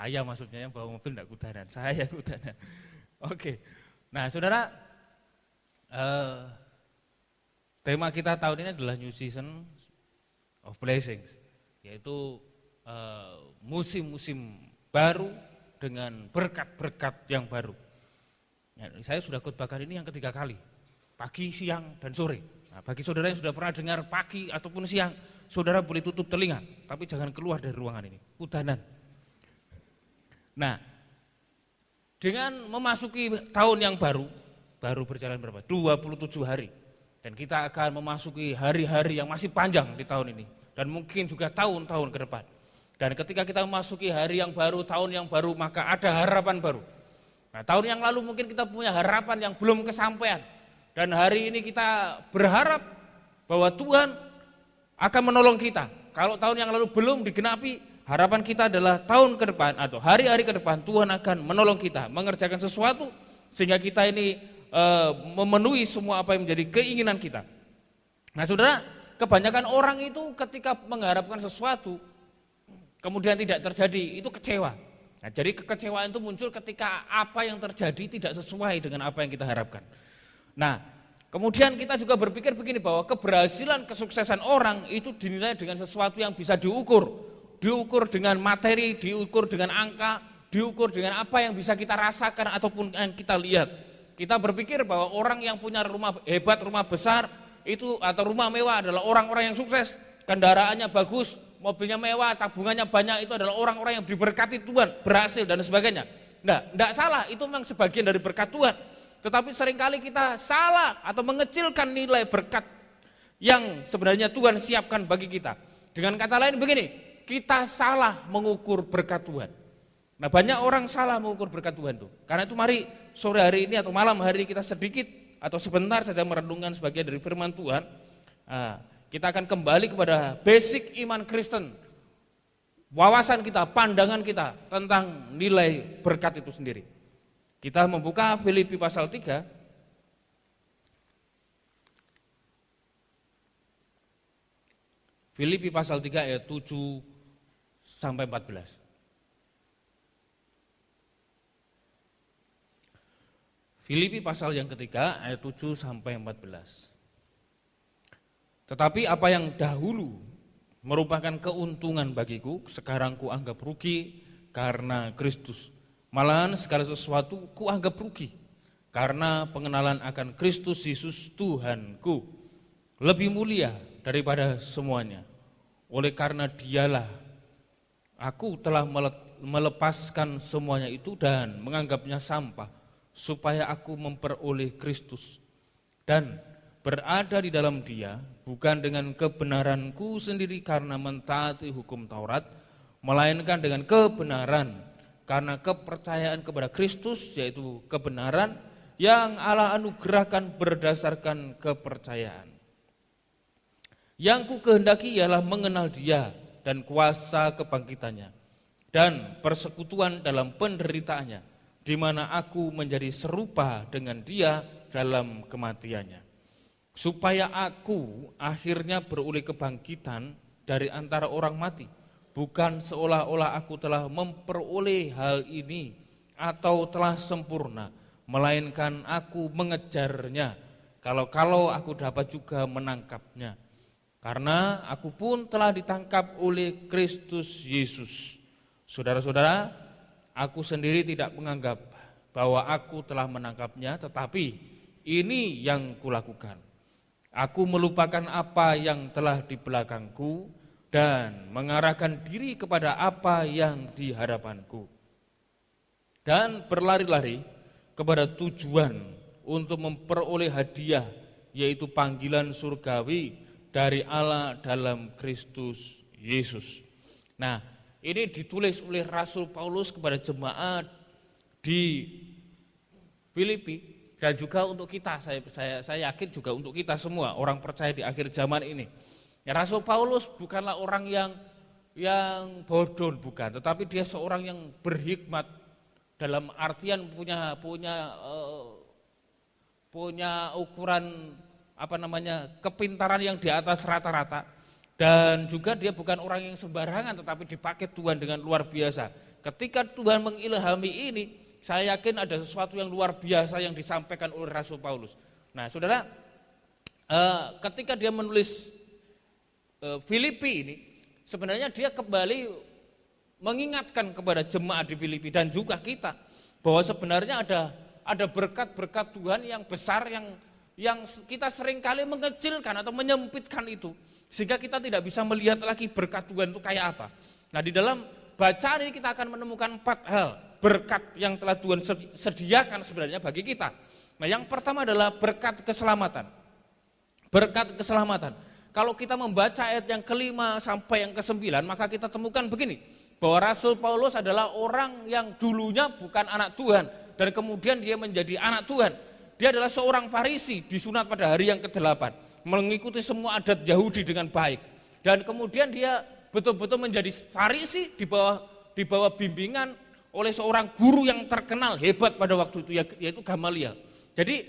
Saya maksudnya yang bawa mobil enggak kudanan, saya yang kudanan. Oke. Nah, Saudara, tema kita tahun ini adalah New Season of Blessings, yaitu musim-musim baru dengan berkat-berkat yang baru. Ya, saya sudah khotbahkan ini yang ketiga kali, pagi, siang, dan sore. Nah, bagi saudara yang sudah pernah dengar pagi ataupun siang, saudara boleh tutup telinga, tapi jangan keluar dari ruangan ini, kudanan. Nah, dengan memasuki tahun yang baru berjalan berapa? 27 hari. Dan kita akan memasuki hari-hari yang masih panjang di tahun ini. Dan mungkin juga tahun-tahun ke depan. Dan ketika kita memasuki hari yang baru, tahun yang baru, maka ada harapan baru. Nah, tahun yang lalu mungkin kita punya harapan yang belum kesampaian. Dan hari ini kita berharap bahwa Tuhan akan menolong kita. Kalau tahun yang lalu belum digenapi, harapan kita adalah tahun ke depan atau hari-hari ke depan Tuhan akan menolong kita, mengerjakan sesuatu sehingga kita ini memenuhi semua apa yang menjadi keinginan kita. Nah, saudara, kebanyakan orang itu ketika mengharapkan sesuatu kemudian tidak terjadi, itu kecewa. Nah, jadi kekecewaan itu muncul ketika apa yang terjadi tidak sesuai dengan apa yang kita harapkan. Nah, kemudian kita juga berpikir begini, bahwa keberhasilan, kesuksesan orang itu dinilai dengan sesuatu yang bisa diukur dengan materi, diukur dengan angka, diukur dengan apa yang bisa kita rasakan ataupun yang kita lihat. Kita berpikir bahwa orang yang punya rumah hebat, rumah besar itu atau rumah mewah adalah orang-orang yang sukses, kendaraannya bagus, mobilnya mewah, tabungannya banyak, itu adalah orang-orang yang diberkati Tuhan, berhasil dan sebagainya. Nah, enggak salah, itu memang sebagian dari berkat Tuhan. Tetapi seringkali kita salah atau mengecilkan nilai berkat yang sebenarnya Tuhan siapkan bagi kita. Dengan kata lain begini, kita salah mengukur berkat Tuhan. Nah, banyak orang salah mengukur berkat Tuhan tuh. Karena itu mari sore hari ini atau malam hari ini kita sedikit atau sebentar saja merenungkan sebagian dari firman Tuhan. Kita akan kembali kepada basic iman Kristen. Wawasan kita, pandangan kita tentang nilai berkat itu sendiri. Kita membuka Filipi pasal 3. Filipi pasal 3 ayat 7 sampai 14. Filipi pasal yang ketiga ayat 7 sampai 14. Tetapi apa yang dahulu merupakan keuntungan bagiku, sekarang kuanggap rugi karena Kristus. Malahan segala sesuatu kuanggap rugi karena pengenalan akan Kristus Yesus Tuhanku lebih mulia daripada semuanya. Oleh karena Dialah aku telah melepaskan semuanya itu dan menganggapnya sampah, supaya aku memperoleh Kristus dan berada di dalam Dia, bukan dengan kebenaranku sendiri karena mentaati hukum Taurat, melainkan dengan kebenaran karena kepercayaan kepada Kristus, yaitu kebenaran yang Allah anugerahkan berdasarkan kepercayaan. Yang ku kehendaki ialah mengenal Dia dan kuasa kebangkitannya dan persekutuan dalam penderitaannya, di mana aku menjadi serupa dengan Dia dalam kematiannya, supaya aku akhirnya beroleh kebangkitan dari antara orang mati. Bukan seolah-olah aku telah memperoleh hal ini atau telah sempurna, melainkan aku mengejarnya, kalau aku dapat juga menangkapnya. Karena aku pun telah ditangkap oleh Kristus Yesus. Saudara-saudara, aku sendiri tidak menganggap bahwa aku telah menangkapnya, tetapi ini yang kulakukan. Aku melupakan apa yang telah di belakangku dan mengarahkan diri kepada apa yang di hadapanku. Dan berlari-lari kepada tujuan untuk memperoleh hadiah, yaitu panggilan surgawi dari Allah dalam Kristus Yesus. Nah, ini ditulis oleh Rasul Paulus kepada jemaat di Filipi dan juga untuk kita. Saya yakin juga untuk kita semua orang percaya di akhir zaman ini. Ya, Rasul Paulus bukanlah orang yang bodoh, bukan, tetapi dia seorang yang berhikmat dalam artian punya ukuran kepintaran yang di atas rata-rata, dan juga dia bukan orang yang sembarangan tetapi dipakai Tuhan dengan luar biasa. ketika Tuhan mengilhami ini, saya yakin ada sesuatu yang luar biasa yang disampaikan oleh Rasul Paulus. Nah, saudara, ketika dia menulis Filipi ini, sebenarnya dia kembali mengingatkan kepada jemaat di Filipi dan juga kita bahwa sebenarnya ada berkat-berkat Tuhan yang besar yang kita seringkali mengecilkan atau menyempitkan itu, sehingga kita tidak bisa melihat lagi berkat Tuhan itu kayak apa. Nah, di dalam bacaan ini kita akan menemukan 4 hal berkat yang telah Tuhan sediakan sebenarnya bagi kita. Nah, yang pertama adalah berkat keselamatan. Berkat keselamatan. Kalau kita membaca ayat yang ke-5 sampai yang ke-9, maka kita temukan begini, bahwa Rasul Paulus adalah orang yang dulunya bukan anak Tuhan, dan kemudian dia menjadi anak Tuhan. Dia adalah seorang Farisi, disunat pada hari yang ke-8, mengikuti semua adat Yahudi dengan baik. Dan kemudian dia betul-betul menjadi Farisi di bawah bimbingan oleh seorang guru yang terkenal hebat pada waktu itu, yaitu Gamaliel. Jadi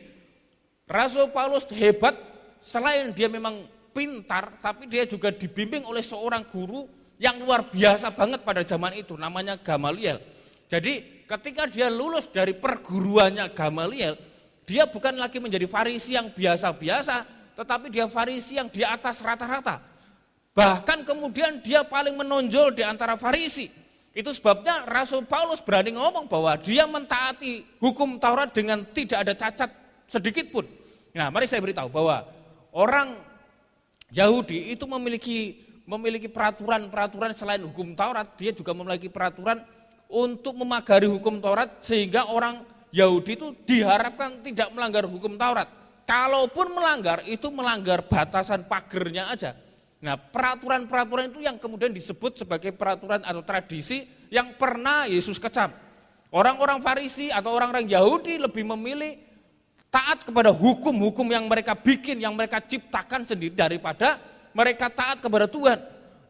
Rasul Paulus hebat, selain dia memang pintar, tapi dia juga dibimbing oleh seorang guru yang luar biasa banget pada zaman itu, namanya Gamaliel. Jadi ketika dia lulus dari perguruannya Gamaliel, dia bukan lagi menjadi Farisi yang biasa-biasa, tetapi dia Farisi yang di atas rata-rata. Bahkan kemudian dia paling menonjol di antara Farisi. Itu sebabnya Rasul Paulus berani ngomong bahwa dia mentaati hukum Taurat dengan tidak ada cacat sedikit pun. Nah, mari saya beritahu bahwa orang Yahudi itu memiliki peraturan-peraturan selain hukum Taurat. Dia juga memiliki peraturan untuk memagari hukum Taurat, sehingga orang Yahudi itu diharapkan tidak melanggar hukum Taurat. Kalaupun melanggar, itu melanggar batasan pagernya aja. Nah, peraturan-peraturan itu yang kemudian disebut sebagai peraturan atau tradisi yang pernah Yesus kecam. Orang-orang Farisi atau orang-orang Yahudi lebih memilih taat kepada hukum-hukum yang mereka bikin, yang mereka ciptakan sendiri, daripada mereka taat kepada Tuhan.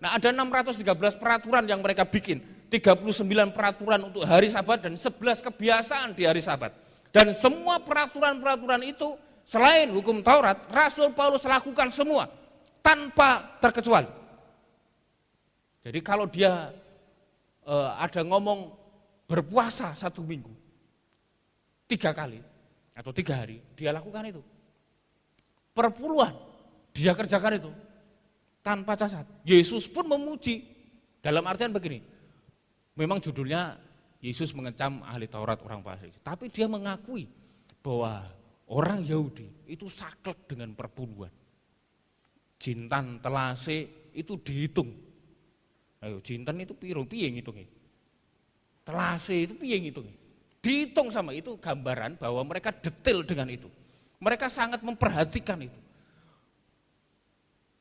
Nah, ada 613 peraturan yang mereka bikin, 39 peraturan untuk hari Sabat dan 11 kebiasaan di hari Sabat. Dan semua peraturan-peraturan itu selain hukum Taurat, Rasul Paulus lakukan semua tanpa terkecuali. Jadi kalau dia ada ngomong berpuasa 1 minggu 3 kali atau 3 hari, dia lakukan itu. Perpuluhan dia kerjakan itu tanpa cacat. Yesus pun memuji, dalam artian begini, memang judulnya Yesus mengecam ahli Taurat, orang Farisi, tapi dia mengakui bahwa orang Yahudi itu saklek dengan perpuluhan. Jintan, telase itu dihitung. Ayo, jintan itu piye ngitungnya? Telase itu piye ngitungnya? Dihitung sama itu, gambaran bahwa mereka detail dengan itu. Mereka sangat memperhatikan itu.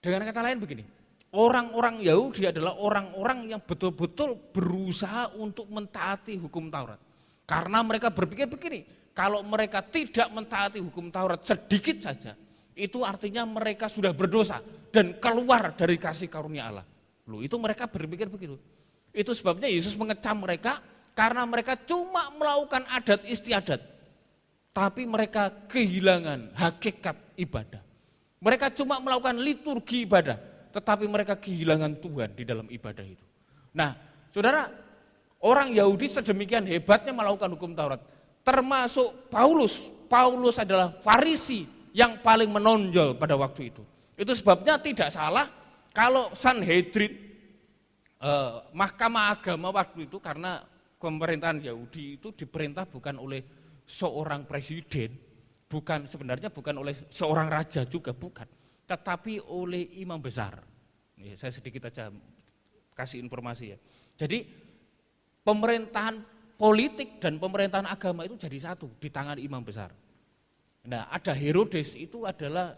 Dengan kata lain begini, orang-orang Yahudi adalah orang-orang yang betul-betul berusaha untuk mentaati hukum Taurat. Karena mereka berpikir begini, kalau mereka tidak mentaati hukum Taurat sedikit saja, itu artinya mereka sudah berdosa dan keluar dari kasih karunia Allah. Loh, itu mereka berpikir begitu. Itu sebabnya Yesus mengecam mereka karena mereka cuma melakukan adat istiadat, tapi mereka kehilangan hakikat ibadah. Mereka cuma melakukan liturgi ibadah, tetapi mereka kehilangan Tuhan di dalam ibadah itu. Nah, saudara, orang Yahudi sedemikian hebatnya melakukan hukum Taurat, termasuk Paulus. Paulus adalah Farisi yang paling menonjol pada waktu itu. Itu sebabnya tidak salah kalau Sanhedrin, mahkamah agama waktu itu, karena pemerintahan Yahudi itu diperintah bukan oleh seorang presiden, sebenarnya bukan oleh seorang raja juga, bukan, tetapi oleh imam besar. Ya, saya sedikit aja kasih informasi ya. Jadi pemerintahan politik dan pemerintahan agama itu jadi satu di tangan imam besar. Nah, ada Herodes, itu adalah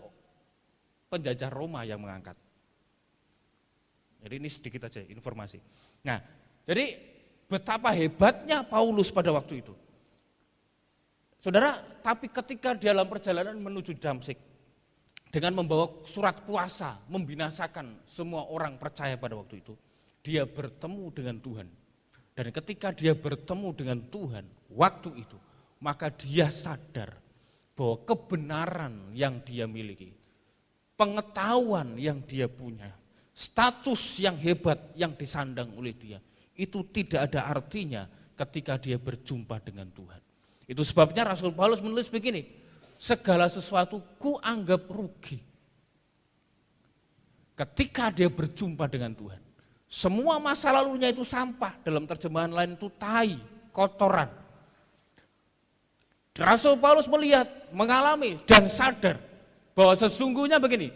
penjajah Roma yang mengangkat. Jadi ini sedikit aja informasi. Nah, jadi betapa hebatnya Paulus pada waktu itu. Saudara, tapi ketika dalam perjalanan menuju Damsyik, dengan membawa surat kuasa membinasakan semua orang percaya pada waktu itu, dia bertemu dengan Tuhan. Dan ketika dia bertemu dengan Tuhan waktu itu, maka dia sadar bahwa kebenaran yang dia miliki, pengetahuan yang dia punya, status yang hebat yang disandang oleh dia, itu tidak ada artinya ketika dia berjumpa dengan Tuhan. Itu sebabnya Rasul Paulus menulis begini, segala sesuatu ku anggap rugi ketika dia berjumpa dengan Tuhan. Semua masa lalunya itu sampah, dalam terjemahan lain itu tai, kotoran. Rasul Paulus melihat, mengalami dan sadar bahwa sesungguhnya begini,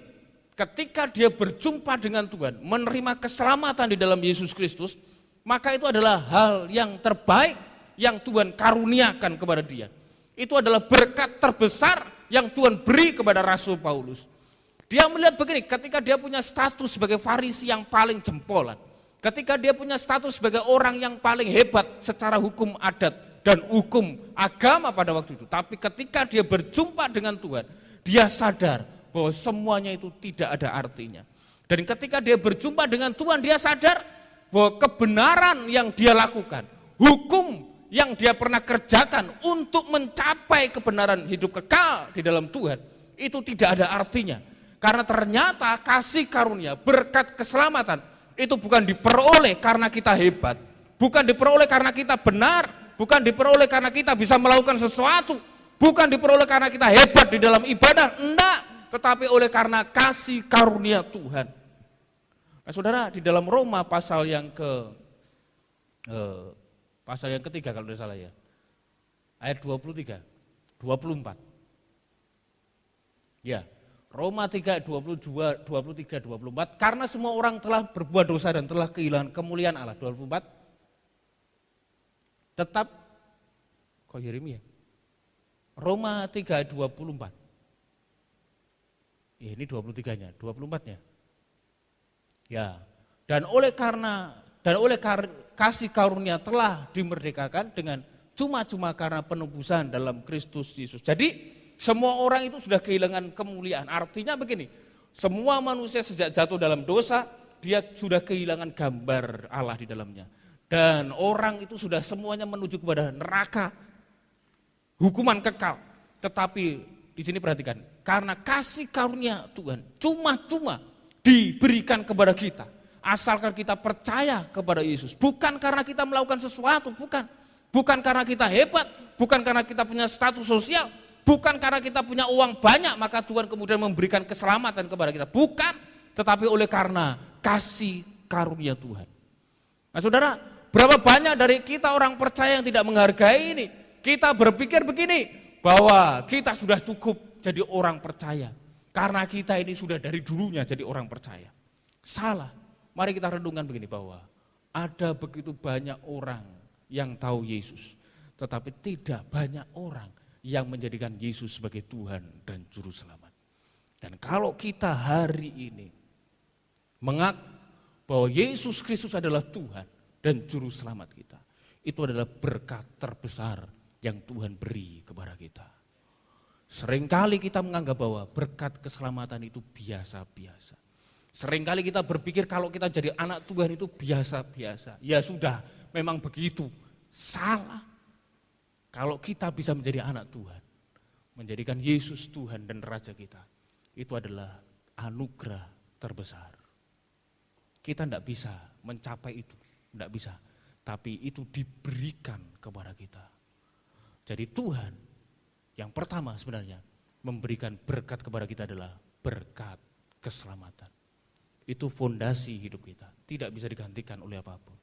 ketika dia berjumpa dengan Tuhan, menerima keselamatan di dalam Yesus Kristus, maka itu adalah hal yang terbaik yang Tuhan karuniakan kepada dia. Itu adalah berkat terbesar yang Tuhan beri kepada Rasul Paulus. Dia melihat begini, ketika dia punya status sebagai Farisi yang paling jempolan, ketika dia punya status sebagai orang yang paling hebat secara hukum adat dan hukum agama pada waktu itu, tapi ketika dia berjumpa dengan Tuhan, dia sadar bahwa semuanya itu tidak ada artinya. Dan ketika dia berjumpa dengan Tuhan, dia sadar bahwa kebenaran yang dia lakukan, hukum yang dia pernah kerjakan untuk mencapai kebenaran hidup kekal di dalam Tuhan, itu tidak ada artinya. Karena ternyata kasih karunia, berkat keselamatan, itu bukan diperoleh karena kita hebat, bukan diperoleh karena kita benar, bukan diperoleh karena kita bisa melakukan sesuatu, bukan diperoleh karena kita hebat di dalam ibadah, enggak, tetapi oleh karena kasih karunia Tuhan. Nah, saudara, di dalam Roma pasal yang ketiga kalau tidak salah ya, ayat 23, 24. Ya, Roma 3, 22, 23, 24, karena semua orang telah berbuat dosa dan telah kehilangan kemuliaan Allah. 24, tetap, kok Yeremia? Roma 3, 24. Ya, ini 23-nya, 24-nya. Ya, dan oleh kasih karunia telah dimerdekakan dengan cuma-cuma karena penebusan dalam Kristus Yesus. Jadi semua orang itu sudah kehilangan kemuliaan. Artinya begini, semua manusia sejak jatuh dalam dosa, dia sudah kehilangan gambar Allah di dalamnya. Dan orang itu sudah semuanya menuju kepada neraka, hukuman kekal. Tetapi di sini perhatikan, karena kasih karunia Tuhan cuma-cuma diberikan kepada kita, asalkan kita percaya kepada Yesus. Bukan karena kita melakukan sesuatu, bukan karena kita hebat, bukan karena kita punya status sosial, bukan karena kita punya uang banyak, maka Tuhan kemudian memberikan keselamatan kepada kita. Bukan, tetapi oleh karena kasih karunia Tuhan. Nah saudara, berapa banyak dari kita orang percaya yang tidak menghargai ini? Kita berpikir begini, bahwa kita sudah cukup jadi orang percaya. Karena kita ini sudah dari dulunya jadi orang percaya. Salah. Mari kita renungkan begini, bahwa ada begitu banyak orang yang tahu Yesus, tetapi tidak banyak orang yang menjadikan Yesus sebagai Tuhan dan Juru Selamat. Dan kalau kita hari ini mengaku bahwa Yesus Kristus adalah Tuhan dan Juru Selamat kita, itu adalah berkat terbesar yang Tuhan beri kepada kita. Seringkali kita menganggap bahwa berkat keselamatan itu biasa-biasa. Seringkali kita berpikir kalau kita jadi anak Tuhan itu biasa-biasa. Ya sudah, memang begitu. Salah. Kalau kita bisa menjadi anak Tuhan, menjadikan Yesus Tuhan dan Raja kita, itu adalah anugerah terbesar. Kita tidak bisa mencapai itu, tidak bisa. Tapi itu diberikan kepada kita. Jadi Tuhan yang pertama sebenarnya memberikan berkat kepada kita adalah berkat keselamatan. Itu fondasi hidup kita, tidak bisa digantikan oleh apapun.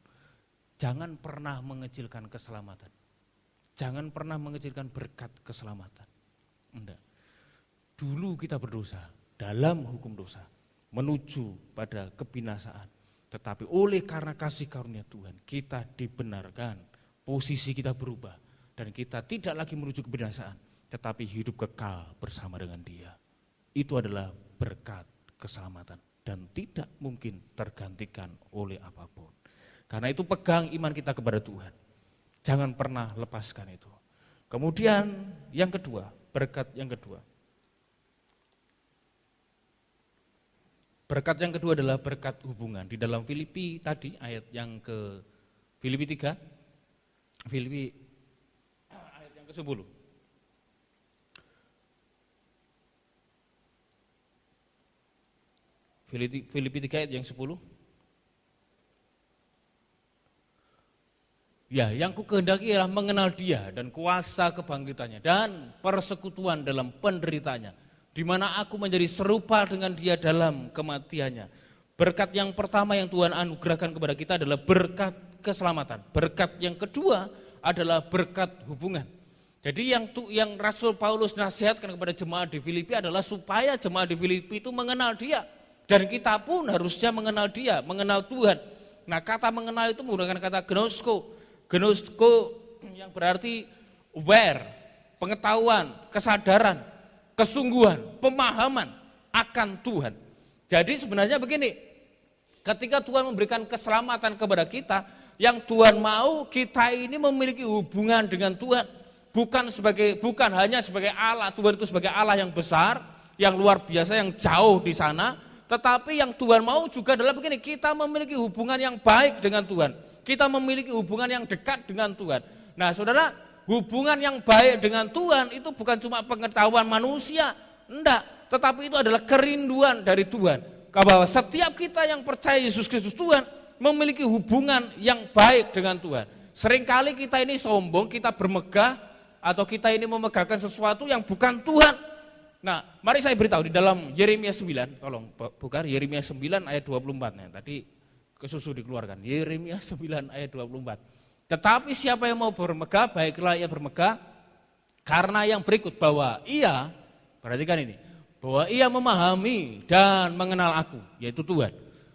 Jangan pernah mengecilkan keselamatan. Jangan pernah mengecilkan berkat keselamatan. Enggak. Dulu kita berdosa dalam hukum dosa, menuju pada kebinasaan. Tetapi oleh karena kasih karunia Tuhan, kita dibenarkan, posisi kita berubah. Dan kita tidak lagi menuju kebinasaan, tetapi hidup kekal bersama dengan Dia. Itu adalah berkat keselamatan dan tidak mungkin tergantikan oleh apapun. Karena itu pegang iman kita kepada Tuhan. Jangan pernah lepaskan itu. Kemudian yang kedua, berkat yang kedua. Berkat yang kedua adalah berkat hubungan. Di dalam Filipi tadi, ayat yang ke Filipi 3, Filipi ayat yang ke-10. Filipi 3 ayat yang 10. Ya, yang kukehendaki ialah mengenal Dia dan kuasa kebangkitannya dan persekutuan dalam penderitaannya, di mana aku menjadi serupa dengan Dia dalam kematiannya. Berkat yang pertama yang Tuhan anugerahkan kepada kita adalah berkat keselamatan. Berkat yang kedua adalah berkat hubungan. Jadi yang Rasul Paulus nasihatkan kepada jemaat di Filipi adalah supaya jemaat di Filipi itu mengenal Dia. Dan kita pun harusnya mengenal Dia, mengenal Tuhan. Nah, kata mengenal itu menggunakan kata gnosko. Gnosko yang berarti aware, pengetahuan, kesadaran, kesungguhan, pemahaman akan Tuhan. Jadi sebenarnya begini, ketika Tuhan memberikan keselamatan kepada kita, yang Tuhan mau kita ini memiliki hubungan dengan Tuhan, bukan hanya sebagai Allah. Tuhan itu sebagai Allah yang besar, yang luar biasa, yang jauh di sana, tetapi yang Tuhan mau juga adalah begini, kita memiliki hubungan yang baik dengan Tuhan. Kita memiliki hubungan yang dekat dengan Tuhan. Nah, saudara, hubungan yang baik dengan Tuhan itu bukan cuma pengetahuan manusia, enggak, tetapi itu adalah kerinduan dari Tuhan. Bahwa setiap kita yang percaya Yesus Kristus Tuhan memiliki hubungan yang baik dengan Tuhan. Seringkali kita ini sombong, kita bermegah, atau kita ini memegahkan sesuatu yang bukan Tuhan. Nah, mari saya beritahu di dalam Yeremia 9, tolong buka Yeremia 9 ayat 24. Nah, tadi kesusu dikeluarkan, Yeremia 9 ayat 24. Tetapi siapa yang mau bermegah, baiklah ia bermegah, karena yang berikut bahwa ia, perhatikan ini, bahwa ia memahami dan mengenal aku, yaitu Tuhan.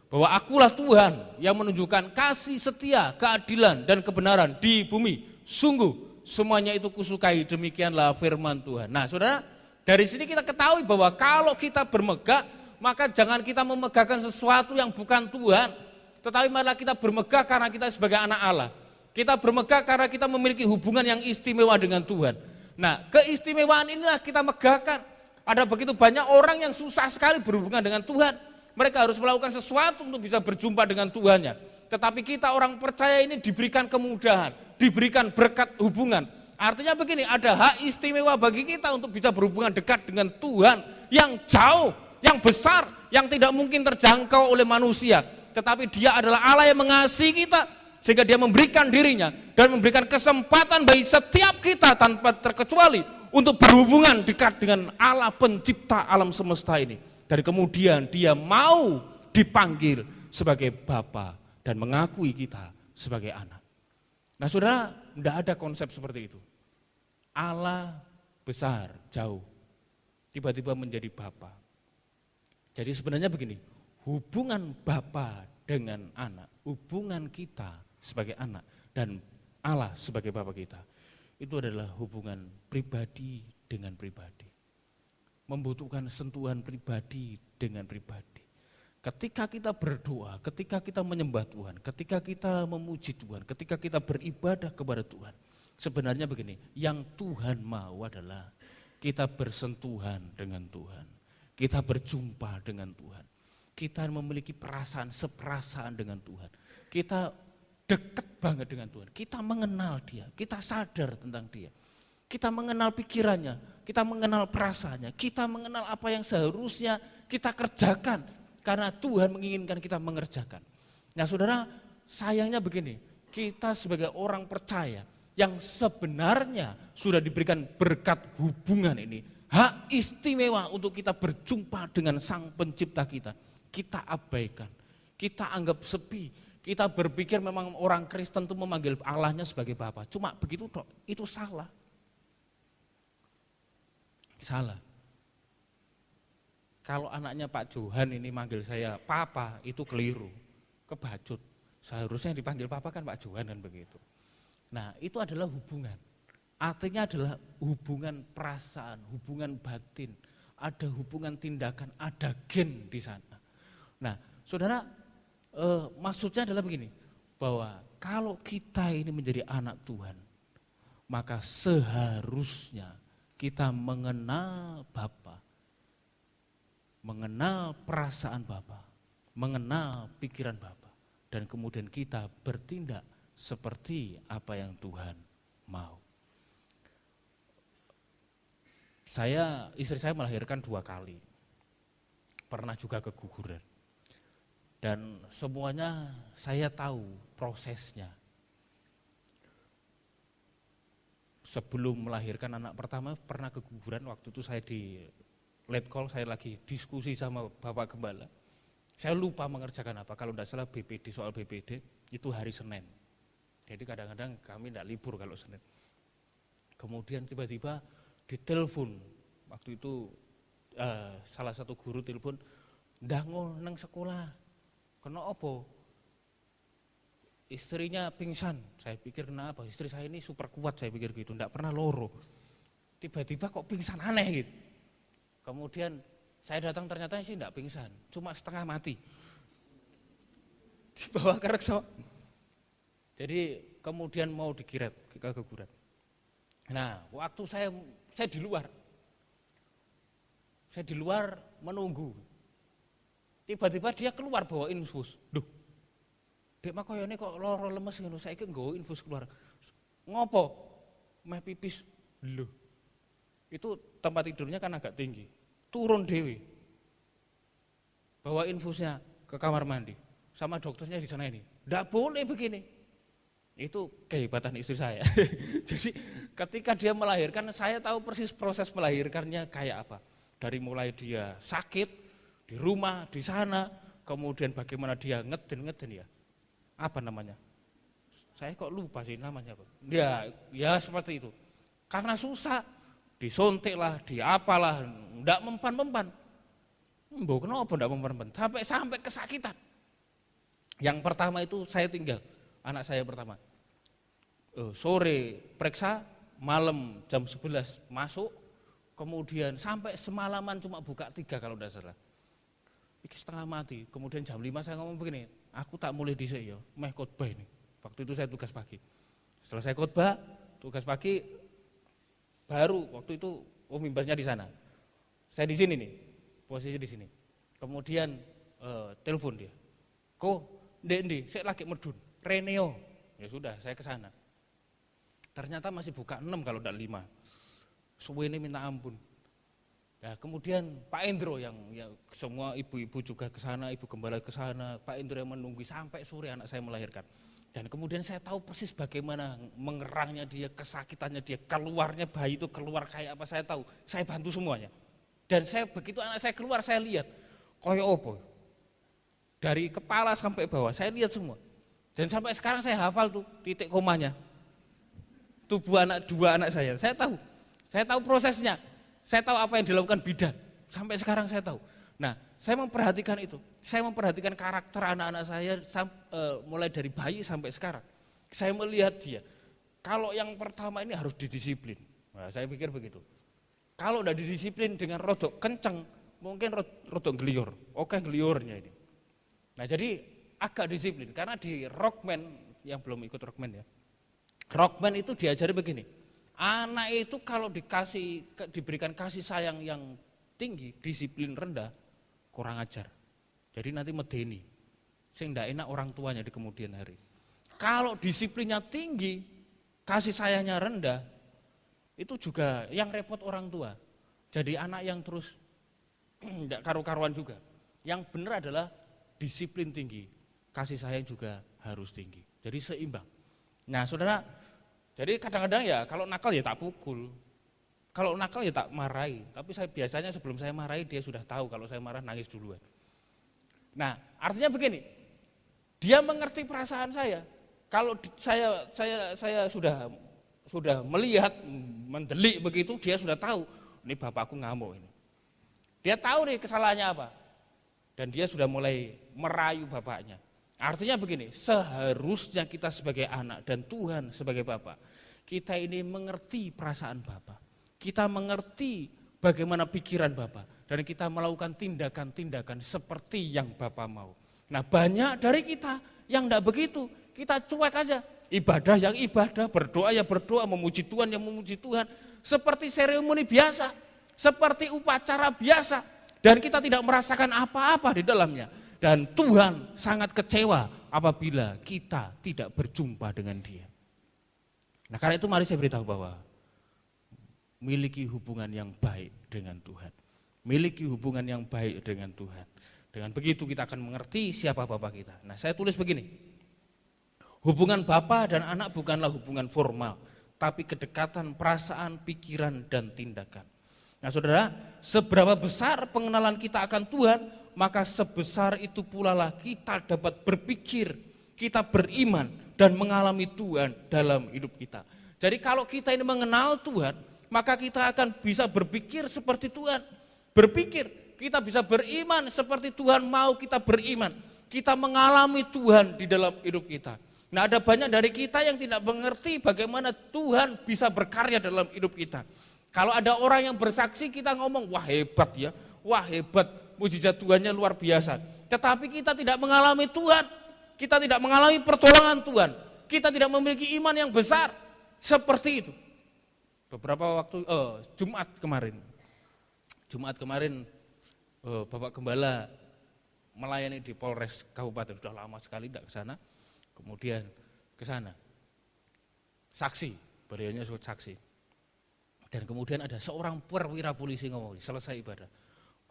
Bahwa akulah Tuhan yang menunjukkan kasih setia, keadilan dan kebenaran di bumi. Sungguh semuanya itu kusukai, demikianlah firman Tuhan. Nah, saudara, dari sini kita ketahui bahwa kalau kita bermegah, maka jangan kita memegahkan sesuatu yang bukan Tuhan, tetapi malah kita bermegah karena kita sebagai anak Allah. Kita bermegah karena kita memiliki hubungan yang istimewa dengan Tuhan. Nah, keistimewaan inilah kita megahkan. Ada begitu banyak orang yang susah sekali berhubungan dengan Tuhan. Mereka harus melakukan sesuatu untuk bisa berjumpa dengan Tuhannya. Tetapi kita orang percaya ini diberikan kemudahan, diberikan berkat hubungan. Artinya begini, ada hak istimewa bagi kita untuk bisa berhubungan dekat dengan Tuhan yang jauh, yang besar, yang tidak mungkin terjangkau oleh manusia. Tetapi Dia adalah Allah yang mengasihi kita, sehingga Dia memberikan dirinya dan memberikan kesempatan bagi setiap kita tanpa terkecuali untuk berhubungan dekat dengan Allah pencipta alam semesta ini. Dan kemudian Dia mau dipanggil sebagai Bapa dan mengakui kita sebagai anak. Nah, saudara, tidak ada konsep seperti itu. Allah besar, jauh, tiba-tiba menjadi Bapa. Jadi sebenarnya begini, hubungan Bapa dengan anak, hubungan kita sebagai anak dan Allah sebagai Bapa kita, itu adalah hubungan pribadi dengan pribadi. Membutuhkan sentuhan pribadi dengan pribadi. Ketika kita berdoa, ketika kita menyembah Tuhan, ketika kita memuji Tuhan, ketika kita beribadah kepada Tuhan, sebenarnya begini, yang Tuhan mau adalah kita bersentuhan dengan Tuhan, kita berjumpa dengan Tuhan. Kita memiliki seperasaan dengan Tuhan. Kita dekat banget dengan Tuhan. Kita mengenal Dia, kita sadar tentang Dia. Kita mengenal pikirannya, kita mengenal perasaannya, kita mengenal apa yang seharusnya kita kerjakan. Karena Tuhan menginginkan kita mengerjakan. Nah, saudara, sayangnya begini, kita sebagai orang percaya yang sebenarnya sudah diberikan berkat hubungan ini, hak istimewa untuk kita berjumpa dengan Sang Pencipta kita abaikan, kita anggap sepi, kita berpikir memang orang Kristen itu memanggil Allahnya sebagai Bapa. Cuma begitu dok, itu salah. Salah. Kalau anaknya Pak Johan ini manggil saya Papa, itu keliru, kebacut. Seharusnya yang dipanggil Papa kan Pak Johan kan begitu. Nah, itu adalah hubungan. Artinya adalah hubungan perasaan, hubungan batin, ada hubungan tindakan, ada gen di sana. Nah, saudara, maksudnya adalah begini, bahwa kalau kita ini menjadi anak Tuhan, maka seharusnya kita mengenal Bapa, mengenal perasaan Bapa, mengenal pikiran Bapa, dan kemudian kita bertindak seperti apa yang Tuhan mau. Istri saya melahirkan 2 kali, pernah juga keguguran. Dan semuanya saya tahu prosesnya. sebelum melahirkan anak pertama pernah keguguran. Waktu itu saya di late call, saya lagi diskusi sama Bapak Gembala. Saya lupa mengerjakan apa, kalau tidak salah BPD, soal BPD itu hari Senin. Jadi kadang-kadang kami tidak libur kalau Senin. Kemudian tiba-tiba ditelepon, waktu itu salah satu guru telepon, ndango nang sekolah, kena apa? Istrinya pingsan. Saya pikir kenapa? Istri saya ini super kuat, saya pikir gitu, enggak pernah loro. Tiba-tiba kok pingsan aneh gitu. Kemudian saya datang ternyata sih enggak pingsan, cuma setengah mati. Dibawa ke rekso. Jadi kemudian mau dikiret ke keguguran. Nah, waktu saya di luar. Saya di luar menunggu. Tiba-tiba dia keluar bawa infus. Duh, dek makoyone kok loro lemes ngono, saiki nggawa infus keluar. Ngopo? Meh pipis. Lho. Itu tempat tidurnya kan agak tinggi. Turun dewe. Bawa infusnya ke kamar mandi. Sama dokternya di sana ini. Enggak boleh begini. Itu kehebatan istri saya. Jadi ketika dia melahirkan, saya tahu persis proses melahirkannya kayak apa. Dari mulai dia sakit di rumah, di sana, kemudian bagaimana dia ngeden ya. Apa namanya? Saya kok lupa sih namanya, Pak. Ya seperti itu. Karena susah, disontek lah, diapalah, enggak mempan-mempan. Mbok kenapa enggak mempan-mempan? Sampai kesakitan. Yang pertama itu saya tinggal, anak saya pertama. Sore periksa, malam jam 11 masuk, kemudian sampai semalaman cuma buka 3 kalau tidak salah. Iki setengah mati, kemudian jam 5 saya ngomong begini, aku tak mulai dhisik ya, meh khotbah ini. Waktu itu saya tugas pagi. Setelah saya khotbah, tugas pagi baru waktu itu mimbarnya di sana. Saya di sini nih, posisi di sini. Kemudian telepon dia. Ko, ndek, saya lagi medun, Reneo. Ya sudah, saya ke sana. Ternyata masih buka 6 kalau tidak 5. Suwene minta ampun. Nah, kemudian Pak Endro yang semua ibu-ibu juga ke sana, ibu gembala ke sana, Pak Endro yang menunggu sampai sore anak saya melahirkan. Dan kemudian saya tahu persis bagaimana mengerangnya dia, kesakitannya dia, keluarnya bayi itu keluar kayak apa saya tahu. Saya bantu semuanya. Dan saya begitu anak saya keluar saya lihat koyo opo. Dari kepala sampai bawah saya lihat semua. Dan sampai sekarang saya hafal tuh titik komanya. Tubuh dua anak saya tahu. Saya tahu prosesnya. Saya tahu apa yang dilakukan bidan, sampai sekarang saya tahu. Nah, saya memperhatikan itu, saya memperhatikan karakter anak-anak saya mulai dari bayi sampai sekarang. Saya melihat dia, kalau yang pertama ini harus didisiplin, nah, saya pikir begitu. Kalau udah didisiplin dengan rodok kenceng, mungkin rodok gelior, oke geliornya ini. Nah jadi agak disiplin, karena di Rockman, yang belum ikut Rockman ya, Rockman itu diajari begini. Anak itu kalau diberikan kasih sayang yang tinggi, disiplin rendah, kurang ajar. Jadi nanti medeni, sing ndak enak orang tuanya di kemudian hari. Kalau disiplinnya tinggi, kasih sayangnya rendah, itu juga yang repot orang tua. Jadi anak yang terus ndak karu-karuan juga. Yang benar adalah disiplin tinggi, kasih sayang juga harus tinggi. Jadi seimbang. Nah, saudara, jadi kadang-kadang ya kalau nakal ya tak pukul, kalau nakal ya tak marahi. Tapi saya biasanya sebelum saya marahi dia sudah tahu kalau saya marah nangis duluan. Nah artinya begini, dia mengerti perasaan saya. Kalau saya sudah melihat mendelik begitu, dia sudah tahu ini bapakku ngamuk ini. Dia tahu nih kesalahannya apa, dan dia sudah mulai merayu bapaknya. Artinya begini, seharusnya kita sebagai anak dan Tuhan sebagai Bapa, kita ini mengerti perasaan Bapa. Kita mengerti bagaimana pikiran Bapa dan kita melakukan tindakan-tindakan seperti yang Bapa mau. Nah, banyak dari kita yang enggak begitu, kita cuek aja. Ibadah yang ibadah, berdoa yang berdoa, memuji Tuhan yang memuji Tuhan, seperti seremoni biasa, seperti upacara biasa, dan kita tidak merasakan apa-apa di dalamnya. Dan Tuhan sangat kecewa apabila kita tidak berjumpa dengan Dia. Nah, karena itu mari saya beritahu bahwa miliki hubungan yang baik dengan Tuhan. Miliki hubungan yang baik dengan Tuhan. Dengan begitu kita akan mengerti siapa Bapa kita. Nah, saya tulis begini. Hubungan Bapa dan anak bukanlah hubungan formal, tapi kedekatan perasaan, pikiran, dan tindakan. Nah saudara, seberapa besar pengenalan kita akan Tuhan, maka sebesar itu pula lah kita dapat berpikir, kita beriman, dan mengalami Tuhan dalam hidup kita. Jadi kalau kita ini mengenal Tuhan, maka kita akan bisa berpikir seperti Tuhan. Berpikir, kita bisa beriman seperti Tuhan mau kita beriman. Kita mengalami Tuhan di dalam hidup kita. Nah ada banyak dari kita yang tidak mengerti bagaimana Tuhan bisa berkarya dalam hidup kita. Kalau ada orang yang bersaksi kita ngomong, wah hebat ya, wah hebat, mujizat Tuhannya luar biasa. Tetapi kita tidak mengalami Tuhan, kita tidak mengalami pertolongan Tuhan, kita tidak memiliki iman yang besar seperti itu. Beberapa waktu, Jumat kemarin Bapak Gembala melayani di Polres Kabupaten, sudah lama sekali tidak ke sana. Kemudian ke sana, saksi, beliaunya saksi. Dan kemudian ada seorang perwira polisi ngomong, selesai ibadah,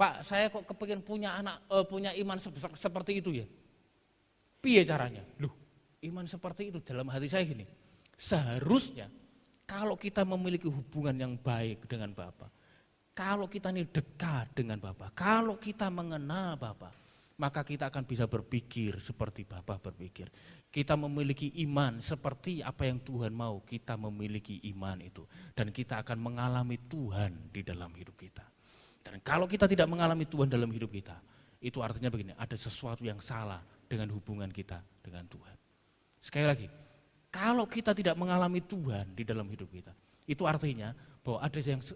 Pak, saya kok kepingin punya punya iman seperti itu ya. Piye caranya? Loh, iman seperti itu dalam hati saya gini. Seharusnya kalau kita memiliki hubungan yang baik dengan Bapa, kalau kita ini dekat dengan Bapa, kalau kita mengenal Bapa, maka kita akan bisa berpikir seperti Bapa berpikir. Kita memiliki iman seperti apa yang Tuhan mau, kita memiliki iman itu. Dan kita akan mengalami Tuhan di dalam hidup kita. Dan kalau kita tidak mengalami Tuhan dalam hidup kita, itu artinya begini, ada sesuatu yang salah dengan hubungan kita dengan Tuhan. Sekali lagi, kalau kita tidak mengalami Tuhan di dalam hidup kita, itu artinya bahwa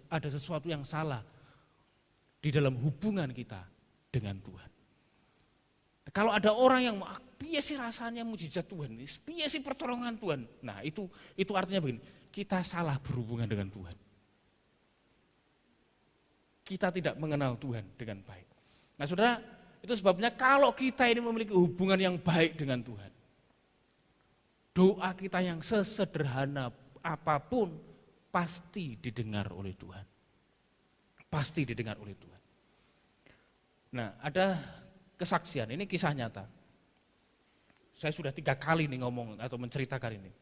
ada sesuatu yang salah di dalam hubungan kita dengan Tuhan. Kalau ada orang yang piye sih rasanya mujizat Tuhan, piye sih pertolongan Tuhan. Nah, itu artinya begini, kita salah berhubungan dengan Tuhan. Kita tidak mengenal Tuhan dengan baik. Nah, Saudara, itu sebabnya kalau kita ini memiliki hubungan yang baik dengan Tuhan, doa kita yang sesederhana apapun pasti didengar oleh Tuhan. Pasti didengar oleh Tuhan. Nah, ada kesaksian, ini kisah nyata. Saya sudah 3 kali nih ngomong atau menceritakan ini.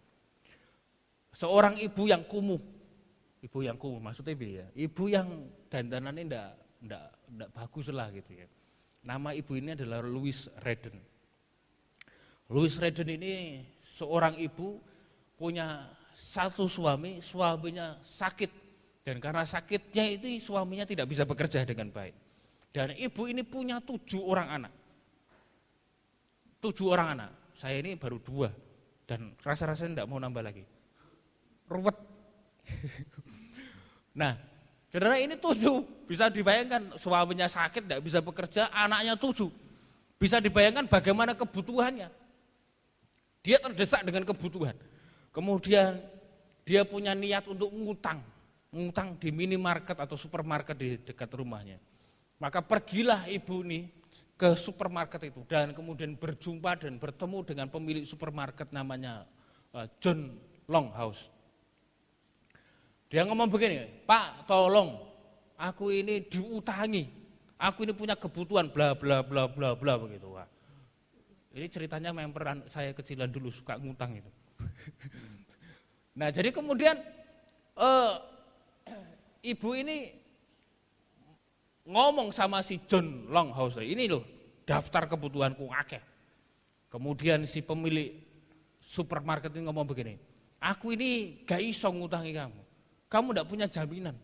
Seorang ibu yang kumuh maksudnya ya, ibu yang dandanannya enggak bagus lah gitu ya. Nama ibu ini adalah Louise Redden. Louise Redden ini seorang ibu punya satu suami, suaminya sakit. Dan karena sakitnya itu suaminya tidak bisa bekerja dengan baik. Dan ibu ini punya 7 orang anak. 7 orang anak, saya ini baru 2 dan rasa-rasanya enggak mau nambah lagi. Ruwet. Nah, saudara ini 7, bisa dibayangkan suaminya sakit, enggak bisa bekerja, anaknya 7. Bisa dibayangkan bagaimana kebutuhannya. Dia terdesak dengan kebutuhan. Kemudian dia punya niat untuk ngutang di minimarket atau supermarket di dekat rumahnya. Maka pergilah ibu ini ke supermarket itu dan kemudian berjumpa dan bertemu dengan pemilik supermarket namanya John Longhouse. Dia ngomong begini, Pak tolong aku ini diutangi, aku ini punya kebutuhan bla bla bla bla bla begitu. Wah. Ini ceritanya memperan saya kecilan dulu suka ngutang itu. Nah jadi kemudian ibu ini ngomong sama si John Longhouse, ini loh daftar kebutuhanku akeh. Kemudian si pemilik supermarket ini ngomong begini, aku ini gak iso ngutangi kamu enggak punya jaminan,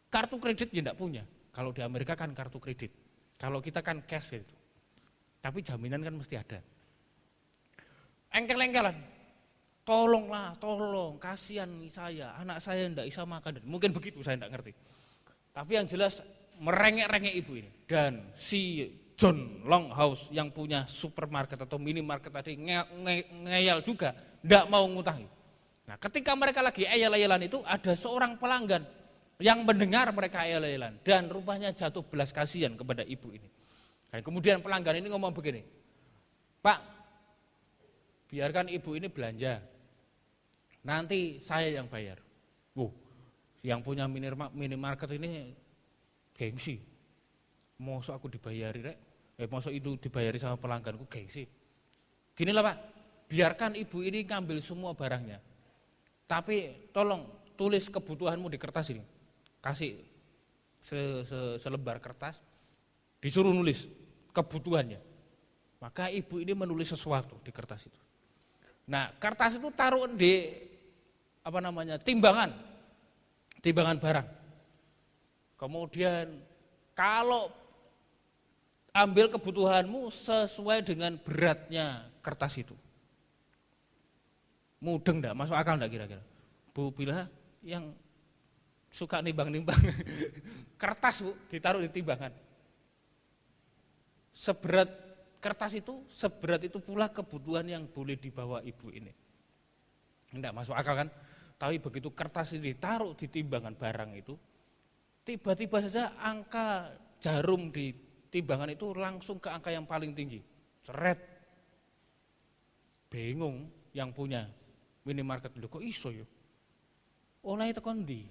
kartu kredit ya enggak punya. Kalau di Amerika kan kartu kredit, kalau kita kan cash gitu. Tapi jaminan kan mesti ada. Engkel-engkelan, tolong, kasihan saya, anak saya enggak bisa makan. Mungkin begitu, saya enggak ngerti. Tapi yang jelas merengek-rengek ibu ini. Dan si John Longhouse yang punya supermarket atau minimarket tadi ngeyel juga, enggak mau ngutangi. Nah ketika mereka lagi eyel-eyelan itu ada seorang pelanggan yang mendengar mereka eyel-eyelan. Dan rupanya jatuh belas kasihan kepada ibu ini. Dan kemudian pelanggan ini ngomong begini, Pak, biarkan ibu ini belanja, nanti saya yang bayar. Yang punya minimarket ini gengsi, masa aku dibayari rek, masa itu dibayari sama pelangganku gengsi. Ginilah Pak, biarkan ibu ini ngambil semua barangnya, Tapi tolong tulis kebutuhanmu di kertas ini. Kasih selembar kertas, disuruh nulis kebutuhannya. Maka ibu ini menulis sesuatu di kertas itu. Nah, kertas itu taruh di timbangan barang. Kemudian kalau ambil kebutuhanmu sesuai dengan beratnya kertas itu. Mudeng enggak? Masuk akal enggak kira-kira? Bu Bila yang suka nimbang-nimbang kertas, Bu, ditaruh di timbangan. Seberat kertas itu, seberat itu pula kebutuhan yang boleh dibawa ibu ini. Enggak masuk akal kan? Tapi begitu kertas ini ditaruh di timbangan barang itu, tiba-tiba saja angka jarum di timbangan itu langsung ke angka yang paling tinggi. Seret. Bingung yang punya minimarket dulu, kok iso ya? Oleh tekan ndi?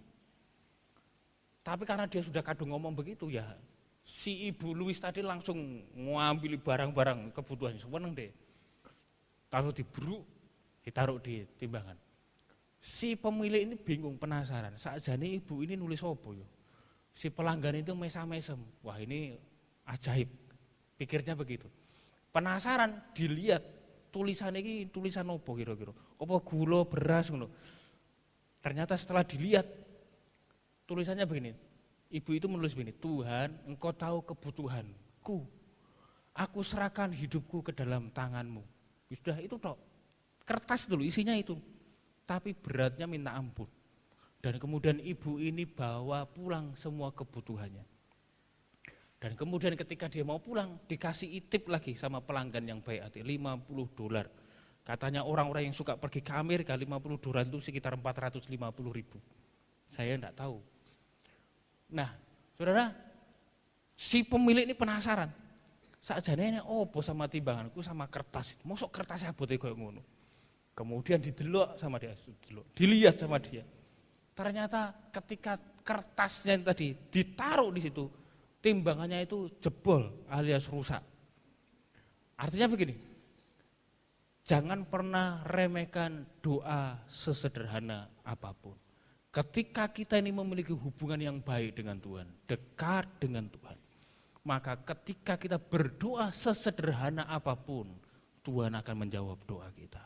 Tapi karena dia sudah kadung ngomong begitu ya, si Ibu Louis tadi langsung ngambil barang-barang kebutuhannya, seneng deh. Taruh di bruk, ditaruh di timbangan. Si pemilik ini bingung, penasaran, sakjane ibu ini nulis apa ya? Si pelanggan itu mesam-mesem, wah ini ajaib, pikirnya begitu. Penasaran, dilihat tulisan ini tulisan apa kira-kira? Apa gula, beras ngono. Ternyata setelah dilihat tulisannya begini. Ibu itu menulis begini, Tuhan, Engkau tahu kebutuhanku. Aku serahkan hidupku ke dalam tangan-Mu. Sudah itu tok. Kertas dulu isinya itu. Tapi beratnya minta ampun. Dan kemudian ibu ini bawa pulang semua kebutuhannya. Dan kemudian ketika dia mau pulang, dikasih tip lagi sama pelanggan yang baik hati, $50. Katanya orang-orang yang suka pergi ke Amerika, $50 itu sekitar 450.000. Saya enggak tahu. Nah, saudara, si pemilik ini penasaran. Sakjane opo sama timbanganku sama kertas. Mosok kertasnya abote koyo ngono. Kemudian didelok sama dia, dilihat sama dia. Ternyata ketika kertasnya tadi ditaruh di situ, timbangannya itu jebol alias rusak. Artinya begini, jangan pernah remehkan doa sesederhana apapun. Ketika kita ini memiliki hubungan yang baik dengan Tuhan, dekat dengan Tuhan, maka ketika kita berdoa sesederhana apapun, Tuhan akan menjawab doa kita.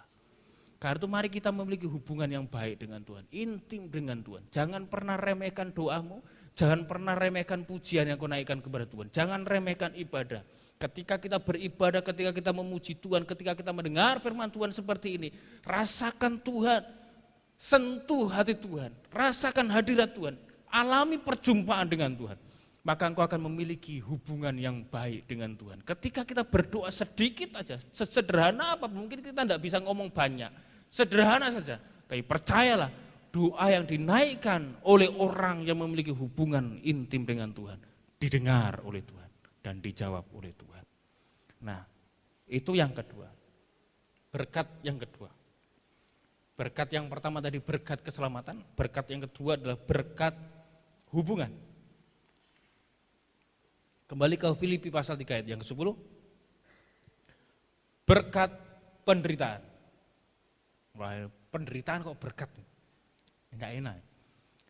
Karena itu mari kita memiliki hubungan yang baik dengan Tuhan, intim dengan Tuhan. Jangan pernah remehkan doamu, jangan pernah remehkan pujian yang kau naikkan kepada Tuhan. Jangan remehkan ibadah. Ketika kita beribadah, ketika kita memuji Tuhan, ketika kita mendengar firman Tuhan seperti ini, rasakan Tuhan, sentuh hati Tuhan, rasakan hadirat Tuhan, alami perjumpaan dengan Tuhan. Maka engkau akan memiliki hubungan yang baik dengan Tuhan. Ketika kita berdoa sedikit aja, sesederhana apa, mungkin kita tidak bisa ngomong banyak, sederhana saja. Tapi percayalah, doa yang dinaikkan oleh orang yang memiliki hubungan intim dengan Tuhan, didengar oleh Tuhan dan dijawab oleh Tuhan. Nah, itu yang kedua, berkat yang kedua. Berkat yang pertama tadi berkat keselamatan, berkat yang kedua adalah berkat hubungan. Kembali ke Filipi pasal 3 ayat yang ke-10. Berkat penderitaan. Wah, penderitaan kok berkat? Enggak enak.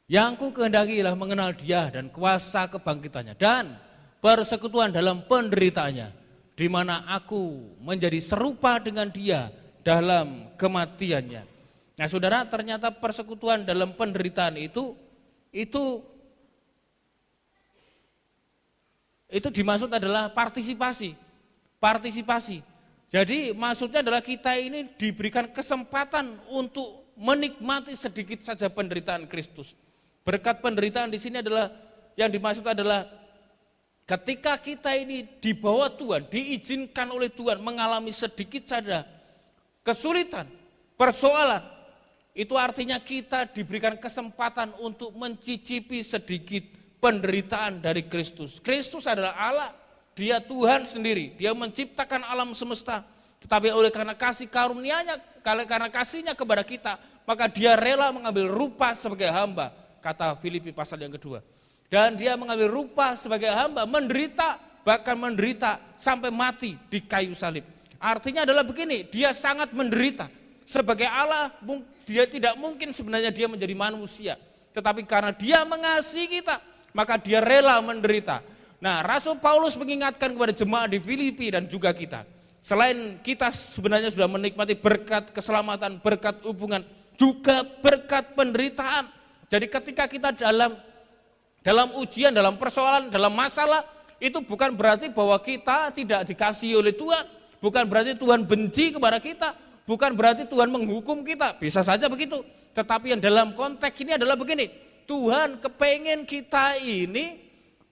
Yang ku kehendaki ialah mengenal Dia dan kuasa kebangkitannya dan persekutuan dalam penderitaannya, di mana aku menjadi serupa dengan Dia dalam kematiannya. Nah, saudara, ternyata persekutuan dalam penderitaan itu dimaksud adalah partisipasi. Jadi maksudnya adalah kita ini diberikan kesempatan untuk menikmati sedikit saja penderitaan Kristus. Berkat penderitaan di sini adalah yang dimaksud adalah ketika kita ini dibawa Tuhan, diizinkan oleh Tuhan mengalami sedikit saja kesulitan, persoalan, itu artinya kita diberikan kesempatan untuk mencicipi sedikit penderitaan dari Kristus. Kristus adalah Allah, Dia Tuhan sendiri, Dia menciptakan alam semesta. Tetapi oleh karena kasih karunia-Nya, karena kasih-Nya kepada kita, maka Dia rela mengambil rupa sebagai hamba, kata Filipi pasal yang kedua. Dan Dia mengambil rupa sebagai hamba, menderita, bahkan menderita sampai mati di kayu salib. Artinya adalah begini, Dia sangat menderita. Sebagai Allah, dia tidak mungkin sebenarnya dia menjadi manusia. Tetapi karena dia mengasihi kita, maka dia rela menderita. Nah, Rasul Paulus mengingatkan kepada jemaat di Filipi dan juga kita. Selain kita sebenarnya sudah menikmati berkat keselamatan, berkat hubungan, juga berkat penderitaan. Jadi ketika kita dalam ujian, dalam persoalan, dalam masalah, itu bukan berarti bahwa kita tidak dikasihi oleh Tuhan. Bukan berarti Tuhan benci kepada kita. Bukan berarti Tuhan menghukum kita, bisa saja begitu. Tetapi yang dalam konteks ini adalah begini, Tuhan kepengen kita ini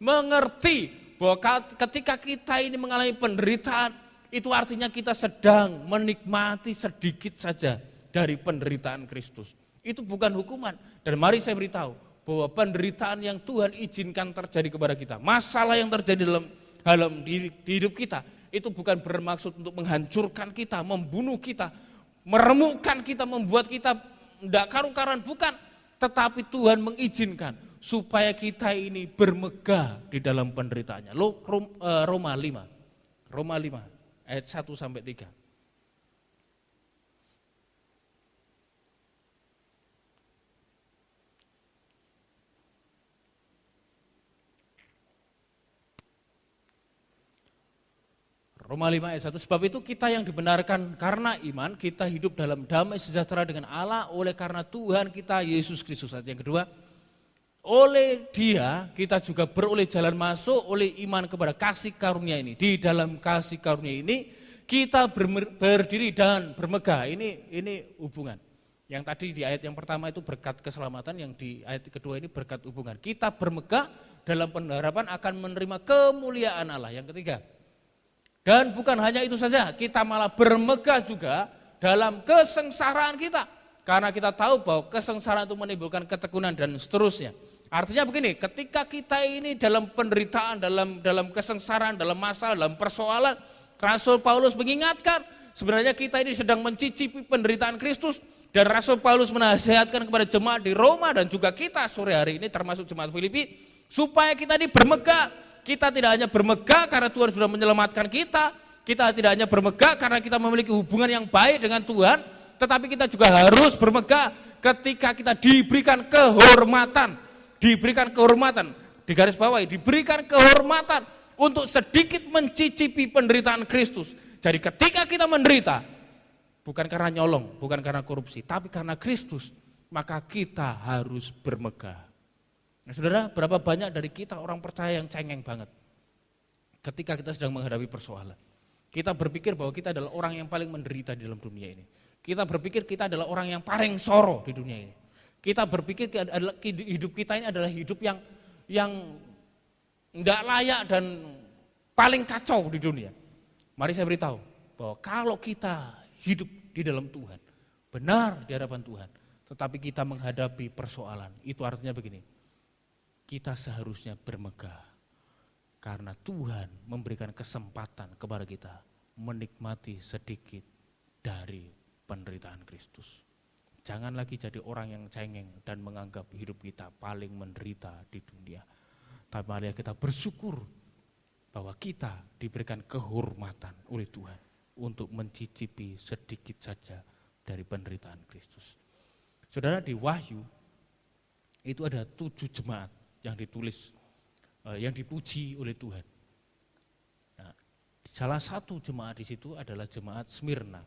mengerti bahwa ketika kita ini mengalami penderitaan, itu artinya kita sedang menikmati sedikit saja dari penderitaan Kristus. Itu bukan hukuman. Dan mari saya beritahu bahwa penderitaan yang Tuhan izinkan terjadi kepada kita, masalah yang terjadi dalam hidup kita, itu bukan bermaksud untuk menghancurkan kita, membunuh kita, meremukkan kita, membuat kita tidak karu-karuan, bukan. Tetapi Tuhan mengizinkan supaya kita ini bermegah di dalam penderitaannya. Roma 5 ayat 1 sampai 3. Roma 5 ayat 1, sebab itu kita yang dibenarkan karena iman, kita hidup dalam damai sejahtera dengan Allah oleh karena Tuhan kita Yesus Kristus. Yang kedua, oleh Dia kita juga beroleh jalan masuk oleh iman kepada kasih karunia ini. Di dalam kasih karunia ini kita berdiri dan bermegah. Ini hubungan. Yang tadi di ayat yang pertama itu berkat keselamatan, yang di ayat kedua ini berkat hubungan. Kita bermegah dalam pengharapan akan menerima kemuliaan Allah. Yang ketiga, dan bukan hanya itu saja, kita malah bermegah juga dalam kesengsaraan kita. Karena kita tahu bahwa kesengsaraan itu menimbulkan ketekunan dan seterusnya. Artinya begini, ketika kita ini dalam penderitaan, dalam kesengsaraan, dalam masalah, dalam persoalan, Rasul Paulus mengingatkan, sebenarnya kita ini sedang mencicipi penderitaan Kristus. Dan Rasul Paulus menasihatkan kepada jemaat di Roma dan juga kita sore hari ini termasuk jemaat Filipi, supaya kita ini bermegah. Kita tidak hanya bermegah karena Tuhan sudah menyelamatkan kita tidak hanya bermegah karena kita memiliki hubungan yang baik dengan Tuhan, tetapi kita juga harus bermegah ketika kita diberikan kehormatan, di garis bawahi, diberikan kehormatan untuk sedikit mencicipi penderitaan Kristus. Jadi ketika kita menderita, bukan karena nyolong, bukan karena korupsi, tapi karena Kristus, maka kita harus bermegah. Nah, saudara, berapa banyak dari kita orang percaya yang cengeng banget ketika kita sedang menghadapi persoalan. Kita berpikir bahwa kita adalah orang yang paling menderita di dalam dunia ini. Kita berpikir kita adalah orang yang paling soro di dunia ini. Kita berpikir hidup kita ini adalah hidup yang tidak layak dan paling kacau di dunia. Mari saya beritahu bahwa kalau kita hidup di dalam Tuhan, benar di hadapan Tuhan, tetapi kita menghadapi persoalan, itu artinya begini, kita seharusnya bermegah karena Tuhan memberikan kesempatan kepada kita menikmati sedikit dari penderitaan Kristus. Jangan lagi jadi orang yang cengeng dan menganggap hidup kita paling menderita di dunia. Tapi mari kita bersyukur bahwa kita diberikan kehormatan oleh Tuhan untuk mencicipi sedikit saja dari penderitaan Kristus. Saudara, di Wahyu itu ada 7 jemaat yang ditulis, yang dipuji oleh Tuhan. Nah, salah satu jemaat di situ adalah jemaat Smyrna.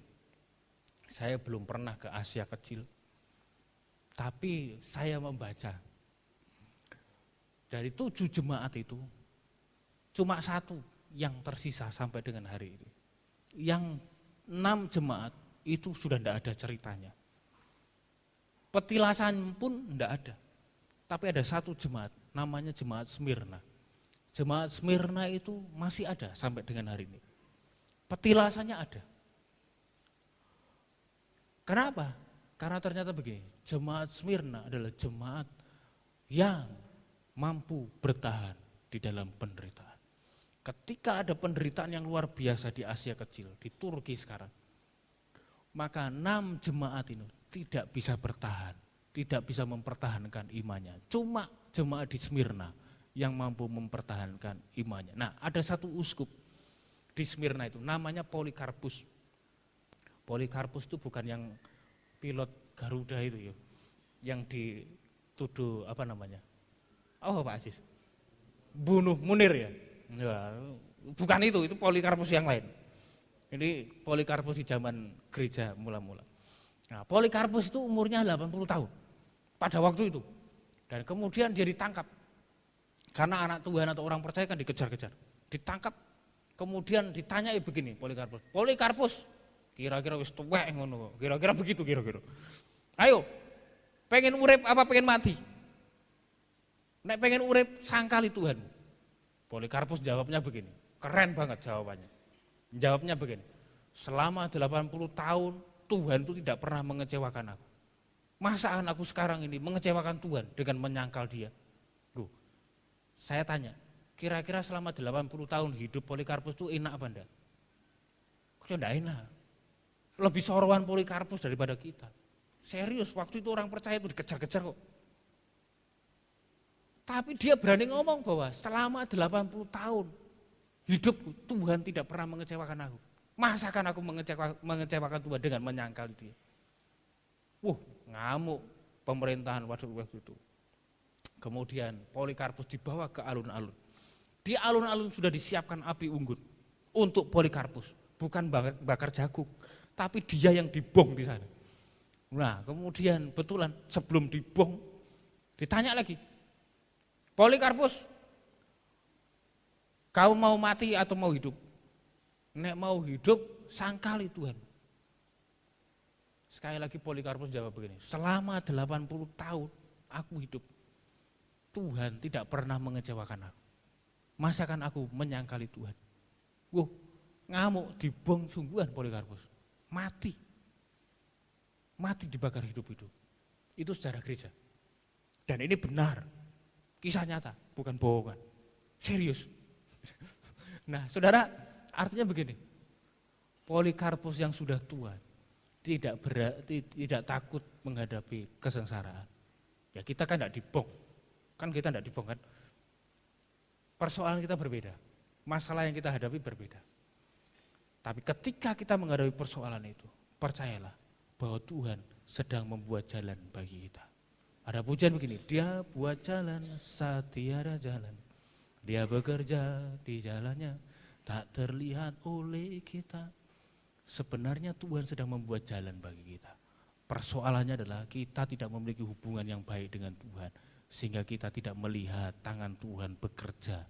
Saya belum pernah ke Asia Kecil, tapi saya membaca dari 7 jemaat itu cuma 1 yang tersisa sampai dengan hari ini. Yang 6 jemaat itu sudah tidak ada ceritanya. Petilasan pun tidak ada. Tapi ada 1 jemaat, namanya jemaat Smyrna. Jemaat Smyrna itu masih ada sampai dengan hari ini. Petilasannya ada. Kenapa? Karena ternyata begini, jemaat Smyrna adalah jemaat yang mampu bertahan di dalam penderitaan. Ketika ada penderitaan yang luar biasa di Asia Kecil, di Turki sekarang, maka 6 jemaat ini tidak bisa bertahan, tidak bisa mempertahankan imannya. Cuma jemaat di Smyrna yang mampu mempertahankan imannya. Nah, ada 1 uskup di Smyrna itu, namanya Polikarpus. Polikarpus itu bukan yang pilot Garuda itu ya, yang dituduh oh Pak Aziz, bunuh Munir ya. Ya, bukan itu Polikarpus yang lain. Ini Polikarpus di zaman gereja mula-mula. Nah, Polikarpus itu umurnya 80 tahun pada waktu itu. Dan kemudian dia ditangkap. Karena anak Tuhan atau orang percaya kan dikejar-kejar. Ditangkap, kemudian ditanya begini Polikarpus. Polikarpus, kira-kira wis tuwek ngono. Kira-kira begitu kira-kira. Ayo, pengen urip apa pengen mati? Nek pengen urip sangkali Tuhan. Polikarpus jawabnya begini. Keren banget jawabannya. Jawabnya begini. Selama 80 tahun Tuhan itu tidak pernah mengecewakan aku. Masa aku sekarang ini mengecewakan Tuhan dengan menyangkal dia? Loh, saya tanya, kira-kira selama 80 tahun hidup Polikarpus itu enak apa enggak? Kok enggak enak? Lebih sorowan Polikarpus daripada kita. Serius, waktu itu orang percaya itu dikejar-kejar kok. Tapi dia berani ngomong bahwa selama 80 tahun hidupku Tuhan tidak pernah mengecewakan aku. Masakan aku mengecewakan Tuhan dengan menyangkal dia? Ngamuk pemerintahan waktu itu. Kemudian Polikarpus dibawa ke alun-alun. Di alun-alun sudah disiapkan api unggun untuk Polikarpus. Bukan bakar jagung, tapi dia yang dibong di sana. Nah kemudian betulan sebelum dibong ditanya lagi, Polikarpus, kau mau mati atau mau hidup? Nek mau hidup, sangkali Tuhan. Sekali lagi Polikarpus jawab begini, selama 80 tahun aku hidup, Tuhan tidak pernah mengecewakan aku. Masakan aku menyangkali Tuhan? Ngamuk, dibong sungguhan Polikarpus. Mati dibakar hidup-hidup. Itu sejarah gereja. Dan ini benar, kisah nyata, bukan bohongan. Serius. Nah saudara, artinya begini, Polikarpus yang sudah tua tidak takut menghadapi kesengsaraan. Ya kita kan tidak dibong, kan? Persoalan kita berbeda, masalah yang kita hadapi berbeda. Tapi ketika kita menghadapi persoalan itu, percayalah bahwa Tuhan sedang membuat jalan bagi kita. Ada pujian begini, dia buat jalan saat tiada jalan, dia bekerja di jalannya, tak terlihat oleh kita. Sebenarnya Tuhan sedang membuat jalan bagi kita. Persoalannya adalah kita tidak memiliki hubungan yang baik dengan Tuhan, sehingga kita tidak melihat tangan Tuhan bekerja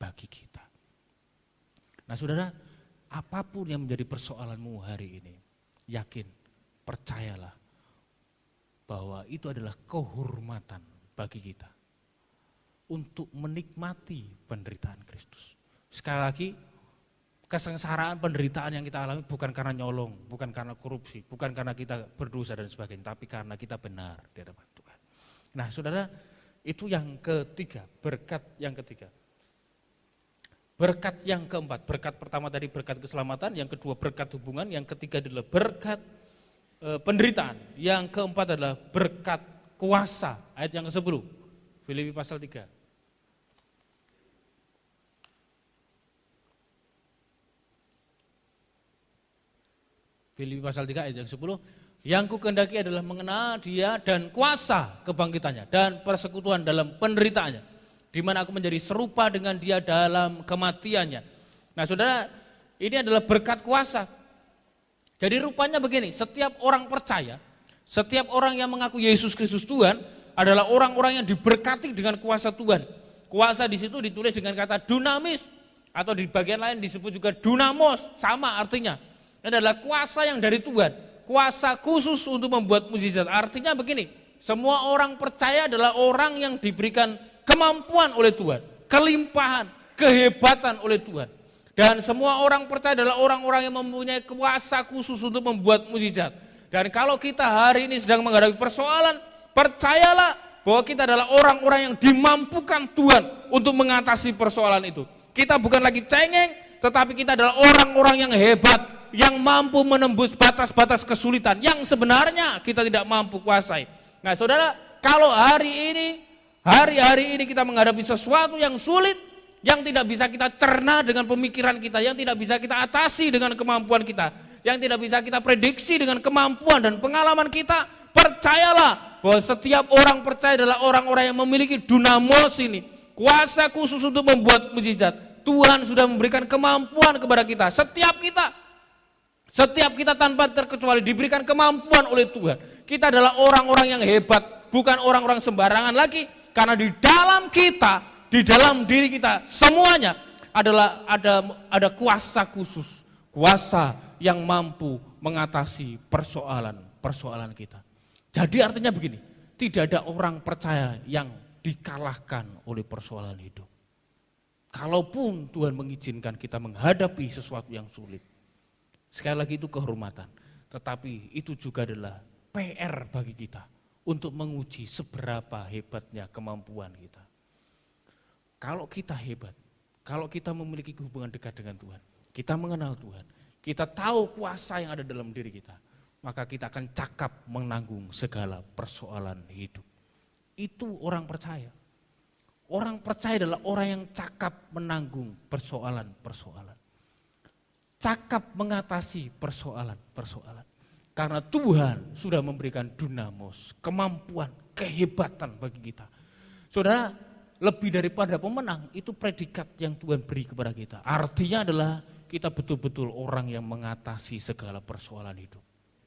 bagi kita. Nah saudara, apapun yang menjadi persoalanmu hari ini, yakin, percayalah bahwa itu adalah kehormatan bagi kita untuk menikmati penderitaan Kristus. Sekali lagi, kesengsaraan, penderitaan yang kita alami bukan karena nyolong, bukan karena korupsi, bukan karena kita berdosa dan sebagainya, tapi karena kita benar di hadapan Tuhan. Nah saudara, itu yang ketiga, berkat yang ketiga. Berkat yang keempat, berkat pertama tadi berkat keselamatan, yang kedua berkat hubungan, yang ketiga adalah berkat penderitaan, yang keempat adalah berkat kuasa, ayat yang ke-10, Filipi pasal 3. Filipi pasal 3 ayat yang 10, yang kukehendaki adalah mengenal dia dan kuasa kebangkitannya dan persekutuan dalam penderitaannya, di mana aku menjadi serupa dengan dia dalam kematiannya. Nah saudara, ini adalah berkat kuasa. Jadi rupanya begini, setiap orang percaya, setiap orang yang mengaku Yesus Kristus Tuhan adalah orang-orang yang diberkati dengan kuasa Tuhan. Kuasa di situ ditulis dengan kata dunamis, atau di bagian lain disebut juga dunamos, sama artinya. Ini adalah kuasa yang dari Tuhan, kuasa khusus untuk membuat mukjizat. Artinya begini, semua orang percaya adalah orang yang diberikan kemampuan oleh Tuhan, kelimpahan, kehebatan oleh Tuhan. Dan semua orang percaya adalah orang-orang yang mempunyai kuasa khusus untuk membuat mukjizat. Dan kalau kita hari ini sedang menghadapi persoalan, percayalah bahwa kita adalah orang-orang yang dimampukan Tuhan untuk mengatasi persoalan itu. Kita bukan lagi cengeng, tetapi kita adalah orang-orang yang hebat, yang mampu menembus batas-batas kesulitan yang sebenarnya kita tidak mampu kuasai. Nah saudara, kalau hari-hari ini kita menghadapi sesuatu yang sulit, yang tidak bisa kita cerna dengan pemikiran kita, yang tidak bisa kita atasi dengan kemampuan kita, yang tidak bisa kita prediksi dengan kemampuan dan pengalaman kita. Percayalah bahwa setiap orang percaya adalah orang-orang yang memiliki dunamos ini, kuasa khusus untuk membuat mukjizat. Tuhan sudah memberikan kemampuan kepada kita, setiap kita tanpa terkecuali diberikan kemampuan oleh Tuhan. Kita adalah orang-orang yang hebat, bukan orang-orang sembarangan lagi, karena di dalam kita, di dalam diri kita semuanya adalah ada kuasa khusus, kuasa yang mampu mengatasi persoalan kita. Jadi artinya begini, tidak ada orang percaya yang dikalahkan oleh persoalan hidup. Kalaupun Tuhan mengizinkan kita menghadapi sesuatu yang sulit, sekali lagi itu kehormatan, tetapi itu juga adalah PR bagi kita untuk menguji seberapa hebatnya kemampuan kita. Kalau kita hebat, kalau kita memiliki hubungan dekat dengan Tuhan, kita mengenal Tuhan, kita tahu kuasa yang ada dalam diri kita, maka kita akan cakap menanggung segala persoalan hidup. Itu orang percaya. Orang percaya adalah orang yang cakap menanggung persoalan-persoalan. Cakap mengatasi persoalan-persoalan. Karena Tuhan sudah memberikan dunamos, kemampuan, kehebatan bagi kita. Saudara, lebih daripada pemenang, itu predikat yang Tuhan beri kepada kita. Artinya adalah kita betul-betul orang yang mengatasi segala persoalan hidup.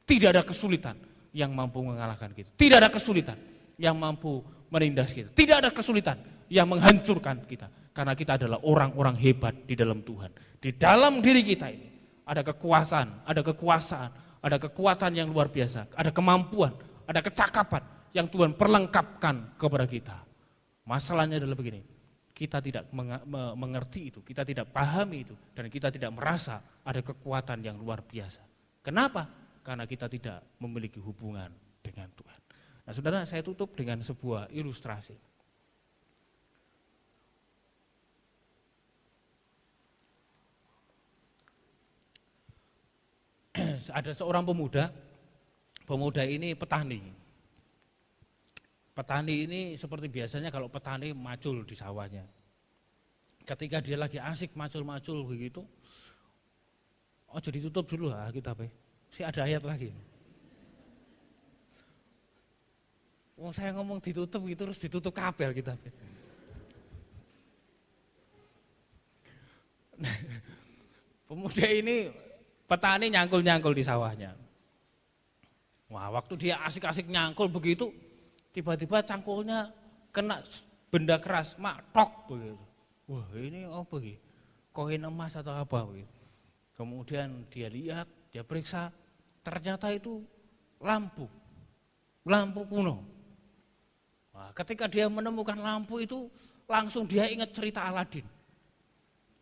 Tidak ada kesulitan yang mampu mengalahkan kita. Tidak ada kesulitan yang mampu menindas kita. Tidak ada kesulitan yang menghancurkan kita. Karena kita adalah orang-orang hebat di dalam Tuhan. Di dalam diri kita ini ada kekuasaan, ada kekuatan yang luar biasa, ada kemampuan, ada kecakapan yang Tuhan perlengkapkan kepada kita. Masalahnya adalah begini, kita tidak mengerti itu, kita tidak pahami itu, dan kita tidak merasa ada kekuatan yang luar biasa. Kenapa? Karena kita tidak memiliki hubungan dengan Tuhan. Nah saudara, saya tutup dengan sebuah ilustrasi. Ada seorang pemuda ini petani. Petani ini seperti biasanya kalau petani macul di sawahnya. Ketika dia lagi asik macul-macul begitu, jadi tutup dulu kitabnya. Ada ayat lagi. Saya ngomong ditutup gitu terus ditutup kabel kitabnya. Pemuda ini petani nyangkul-nyangkul di sawahnya. Wah, waktu dia asik-asik nyangkul begitu, tiba-tiba cangkulnya kena benda keras, matok begitu. Wah, ini apa gitu? Koin emas atau apa begitu. Kemudian dia lihat, dia periksa, ternyata itu lampu kuno. Wah, ketika dia menemukan lampu itu, langsung dia ingat cerita Aladin.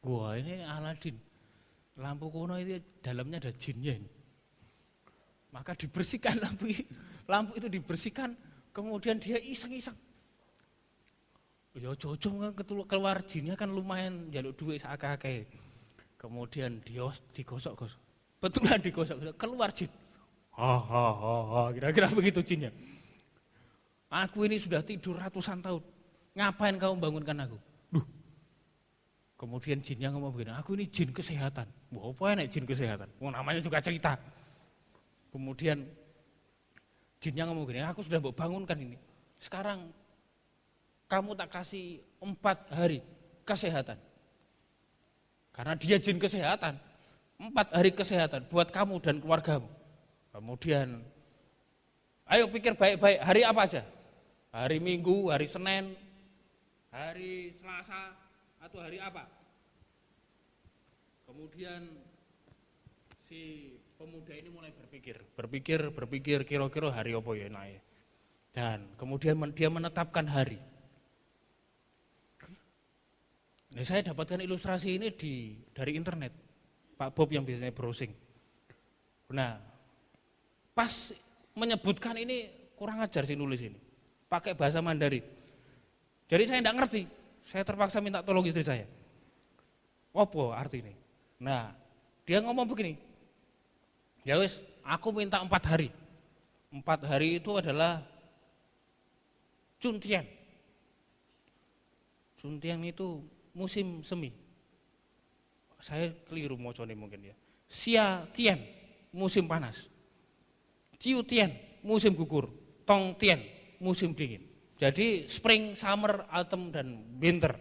Wah, ini Aladin. Lampu kuno itu dalamnya ada jinnya ini. Maka dibersihkan lampu itu dibersihkan, kemudian dia iseng-iseng. Ya jojong kan keluar jinnya kan lumayan jaluk duit seakeh-akeh. Kemudian dia digosok-gosok. Betulan digosok-gosok keluar jin. Kira-kira begitu jinnya. Aku ini sudah tidur ratusan tahun. Ngapain kamu bangunkan aku? Kemudian jinnya ngomong begini, aku ini jin kesehatan. Wah, apa enak jin kesehatan? Namanya juga cerita. Kemudian jinnya ngomong begini, aku sudah bangunkan ini. Sekarang kamu tak kasih 4 hari kesehatan. Karena dia jin kesehatan. 4 hari kesehatan buat kamu dan keluargamu. Kemudian, ayo pikir baik-baik, hari apa aja? Hari Minggu, hari Senin, hari Selasa, atau hari apa? Kemudian si pemuda ini mulai berpikir kira-kira hari apa ya naik. Dan kemudian dia menetapkan hari. Nah, saya dapatkan ilustrasi ini dari internet, Pak Bob yang biasanya browsing. Nah, pas menyebutkan ini kurang ajar sih nulis ini, pakai bahasa Mandarin. Jadi saya tidak ngerti. Saya terpaksa minta tolong istri saya. Apa arti ini? Nah, dia ngomong begini. Ya wis, aku minta 4 hari. 4 hari itu adalah Cuntian. Cuntian itu musim semi. Saya keliru mocone mungkin ya. Sia Tian. musim panas. Ciu Tian, musim gugur. Tong Tian, musim dingin. Jadi spring, summer, autumn, dan winter.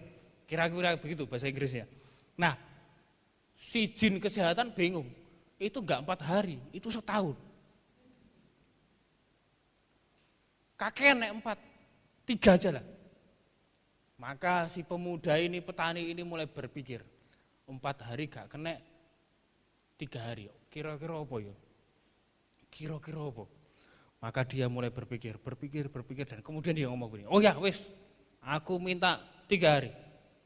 Kira-kira begitu bahasa Inggrisnya. Nah, si jin kesehatan bingung. Itu enggak 4 hari, itu setahun. Kakean nek 4, 3 aja lah. Maka si pemuda ini, petani ini mulai berpikir, 4 hari gak kena, 3 hari. Kira-kira apa ya? Kira-kira apa? Maka dia mulai berpikir, dan kemudian dia ngomong begini, oh ya wis, aku minta 3 hari.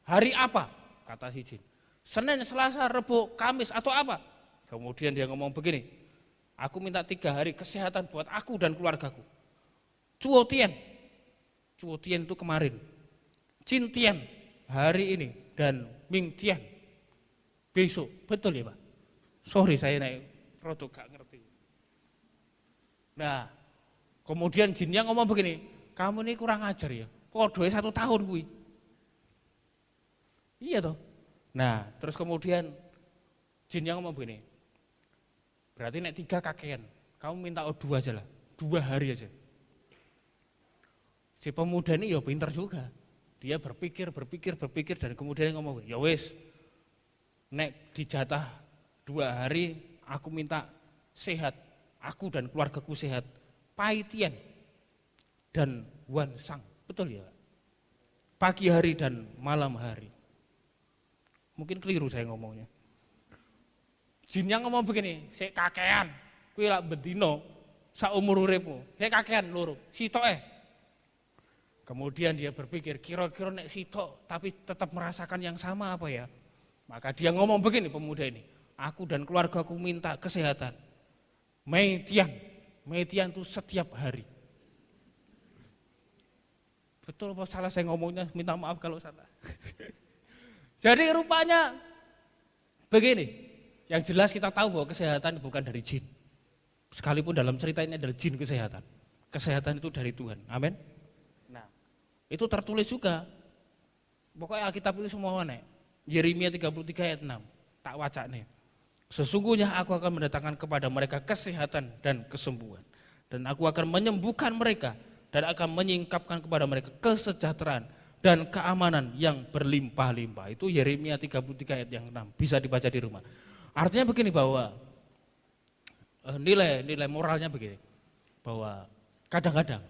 Hari apa? Kata si jin. Senin, Selasa, Rebo, Kamis atau apa? Kemudian dia ngomong begini, aku minta 3 hari kesehatan buat aku dan keluargaku. Cuo Tian itu kemarin. Jin Tian hari ini dan Ming Tian besok. Betul ya Pak? Sorry saya rodok gak ngerti. Nah, kemudian jinnya ngomong begini, kamu ini kurang ajar ya, kodoe 1 tahun kuwi. Iya toh. Nah, terus kemudian jinnya ngomong begini, berarti nek 3 kakean, kamu minta 2 aja lah, 2 hari aja. Si pemuda ini ya pintar juga, dia berpikir dan kemudian ngomong, ya wis, nek dijatah 2 hari, aku minta sehat, aku dan keluargaku sehat. Pai Tian dan Wan Sang, betul ya? Pagi hari dan malam hari. Mungkin keliru saya ngomongnya. Jinnya ngomong begini, sik kakean, kuwi lak bendino saumur uripmu. Sik kakean loro, sitoke. Kemudian dia berpikir, kira-kira nek sitok tapi tetap merasakan yang sama apa ya? Maka dia ngomong begini pemuda ini, aku dan keluargaku minta kesehatan. Mei Tian itu setiap hari. Betul apa salah saya ngomongnya, minta maaf kalau salah. Jadi rupanya begini, yang jelas kita tahu bahwa kesehatan bukan dari jin. Sekalipun dalam cerita ini adalah jin kesehatan. Kesehatan itu dari Tuhan, amin. Nah, itu tertulis juga. Pokoknya Alkitab itu semua mana? Yeremia 33 ayat 6, tak wacak nih. Sesungguhnya aku akan mendatangkan kepada mereka kesehatan dan kesembuhan. Dan aku akan menyembuhkan mereka dan akan menyingkapkan kepada mereka kesejahteraan dan keamanan yang berlimpah-limpah. Itu Yeremia 33 ayat yang 6, bisa dibaca di rumah. Artinya begini bahwa nilai moralnya begini, bahwa kadang-kadang,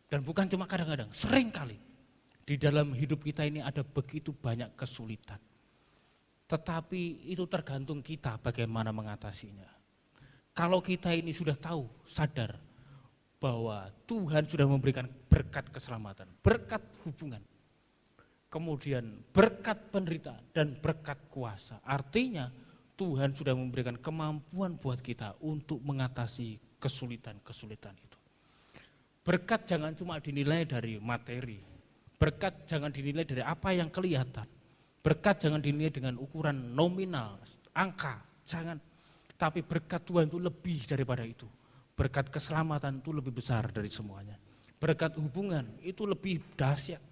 dan bukan cuma kadang-kadang, sering kali di dalam hidup kita ini ada begitu banyak kesulitan. Tetapi itu tergantung kita bagaimana mengatasinya. Kalau kita ini sudah tahu, sadar bahwa Tuhan sudah memberikan berkat keselamatan, berkat hubungan, kemudian berkat penderitaan dan berkat kuasa. Artinya Tuhan sudah memberikan kemampuan buat kita untuk mengatasi kesulitan-kesulitan itu. Berkat jangan cuma dinilai dari materi, berkat jangan dinilai dari apa yang kelihatan. Berkat jangan dinilai dengan ukuran nominal, angka, jangan. Tapi berkat Tuhan itu lebih daripada itu. Berkat keselamatan itu lebih besar dari semuanya. Berkat hubungan itu lebih dahsyat.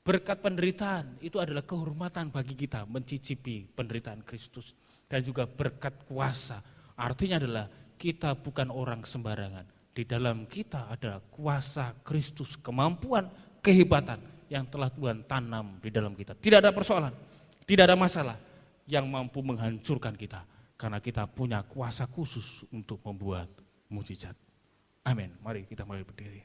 Berkat penderitaan itu adalah kehormatan bagi kita mencicipi penderitaan Kristus. Dan juga berkat kuasa, artinya adalah kita bukan orang sembarangan. Di dalam kita ada kuasa Kristus, kemampuan, kehebatan yang telah Tuhan tanam di dalam kita. Tidak ada persoalan. Tidak ada masalah yang mampu menghancurkan kita karena kita punya kuasa khusus untuk membuat mukjizat. Amin. Mari kita mulai berdiri.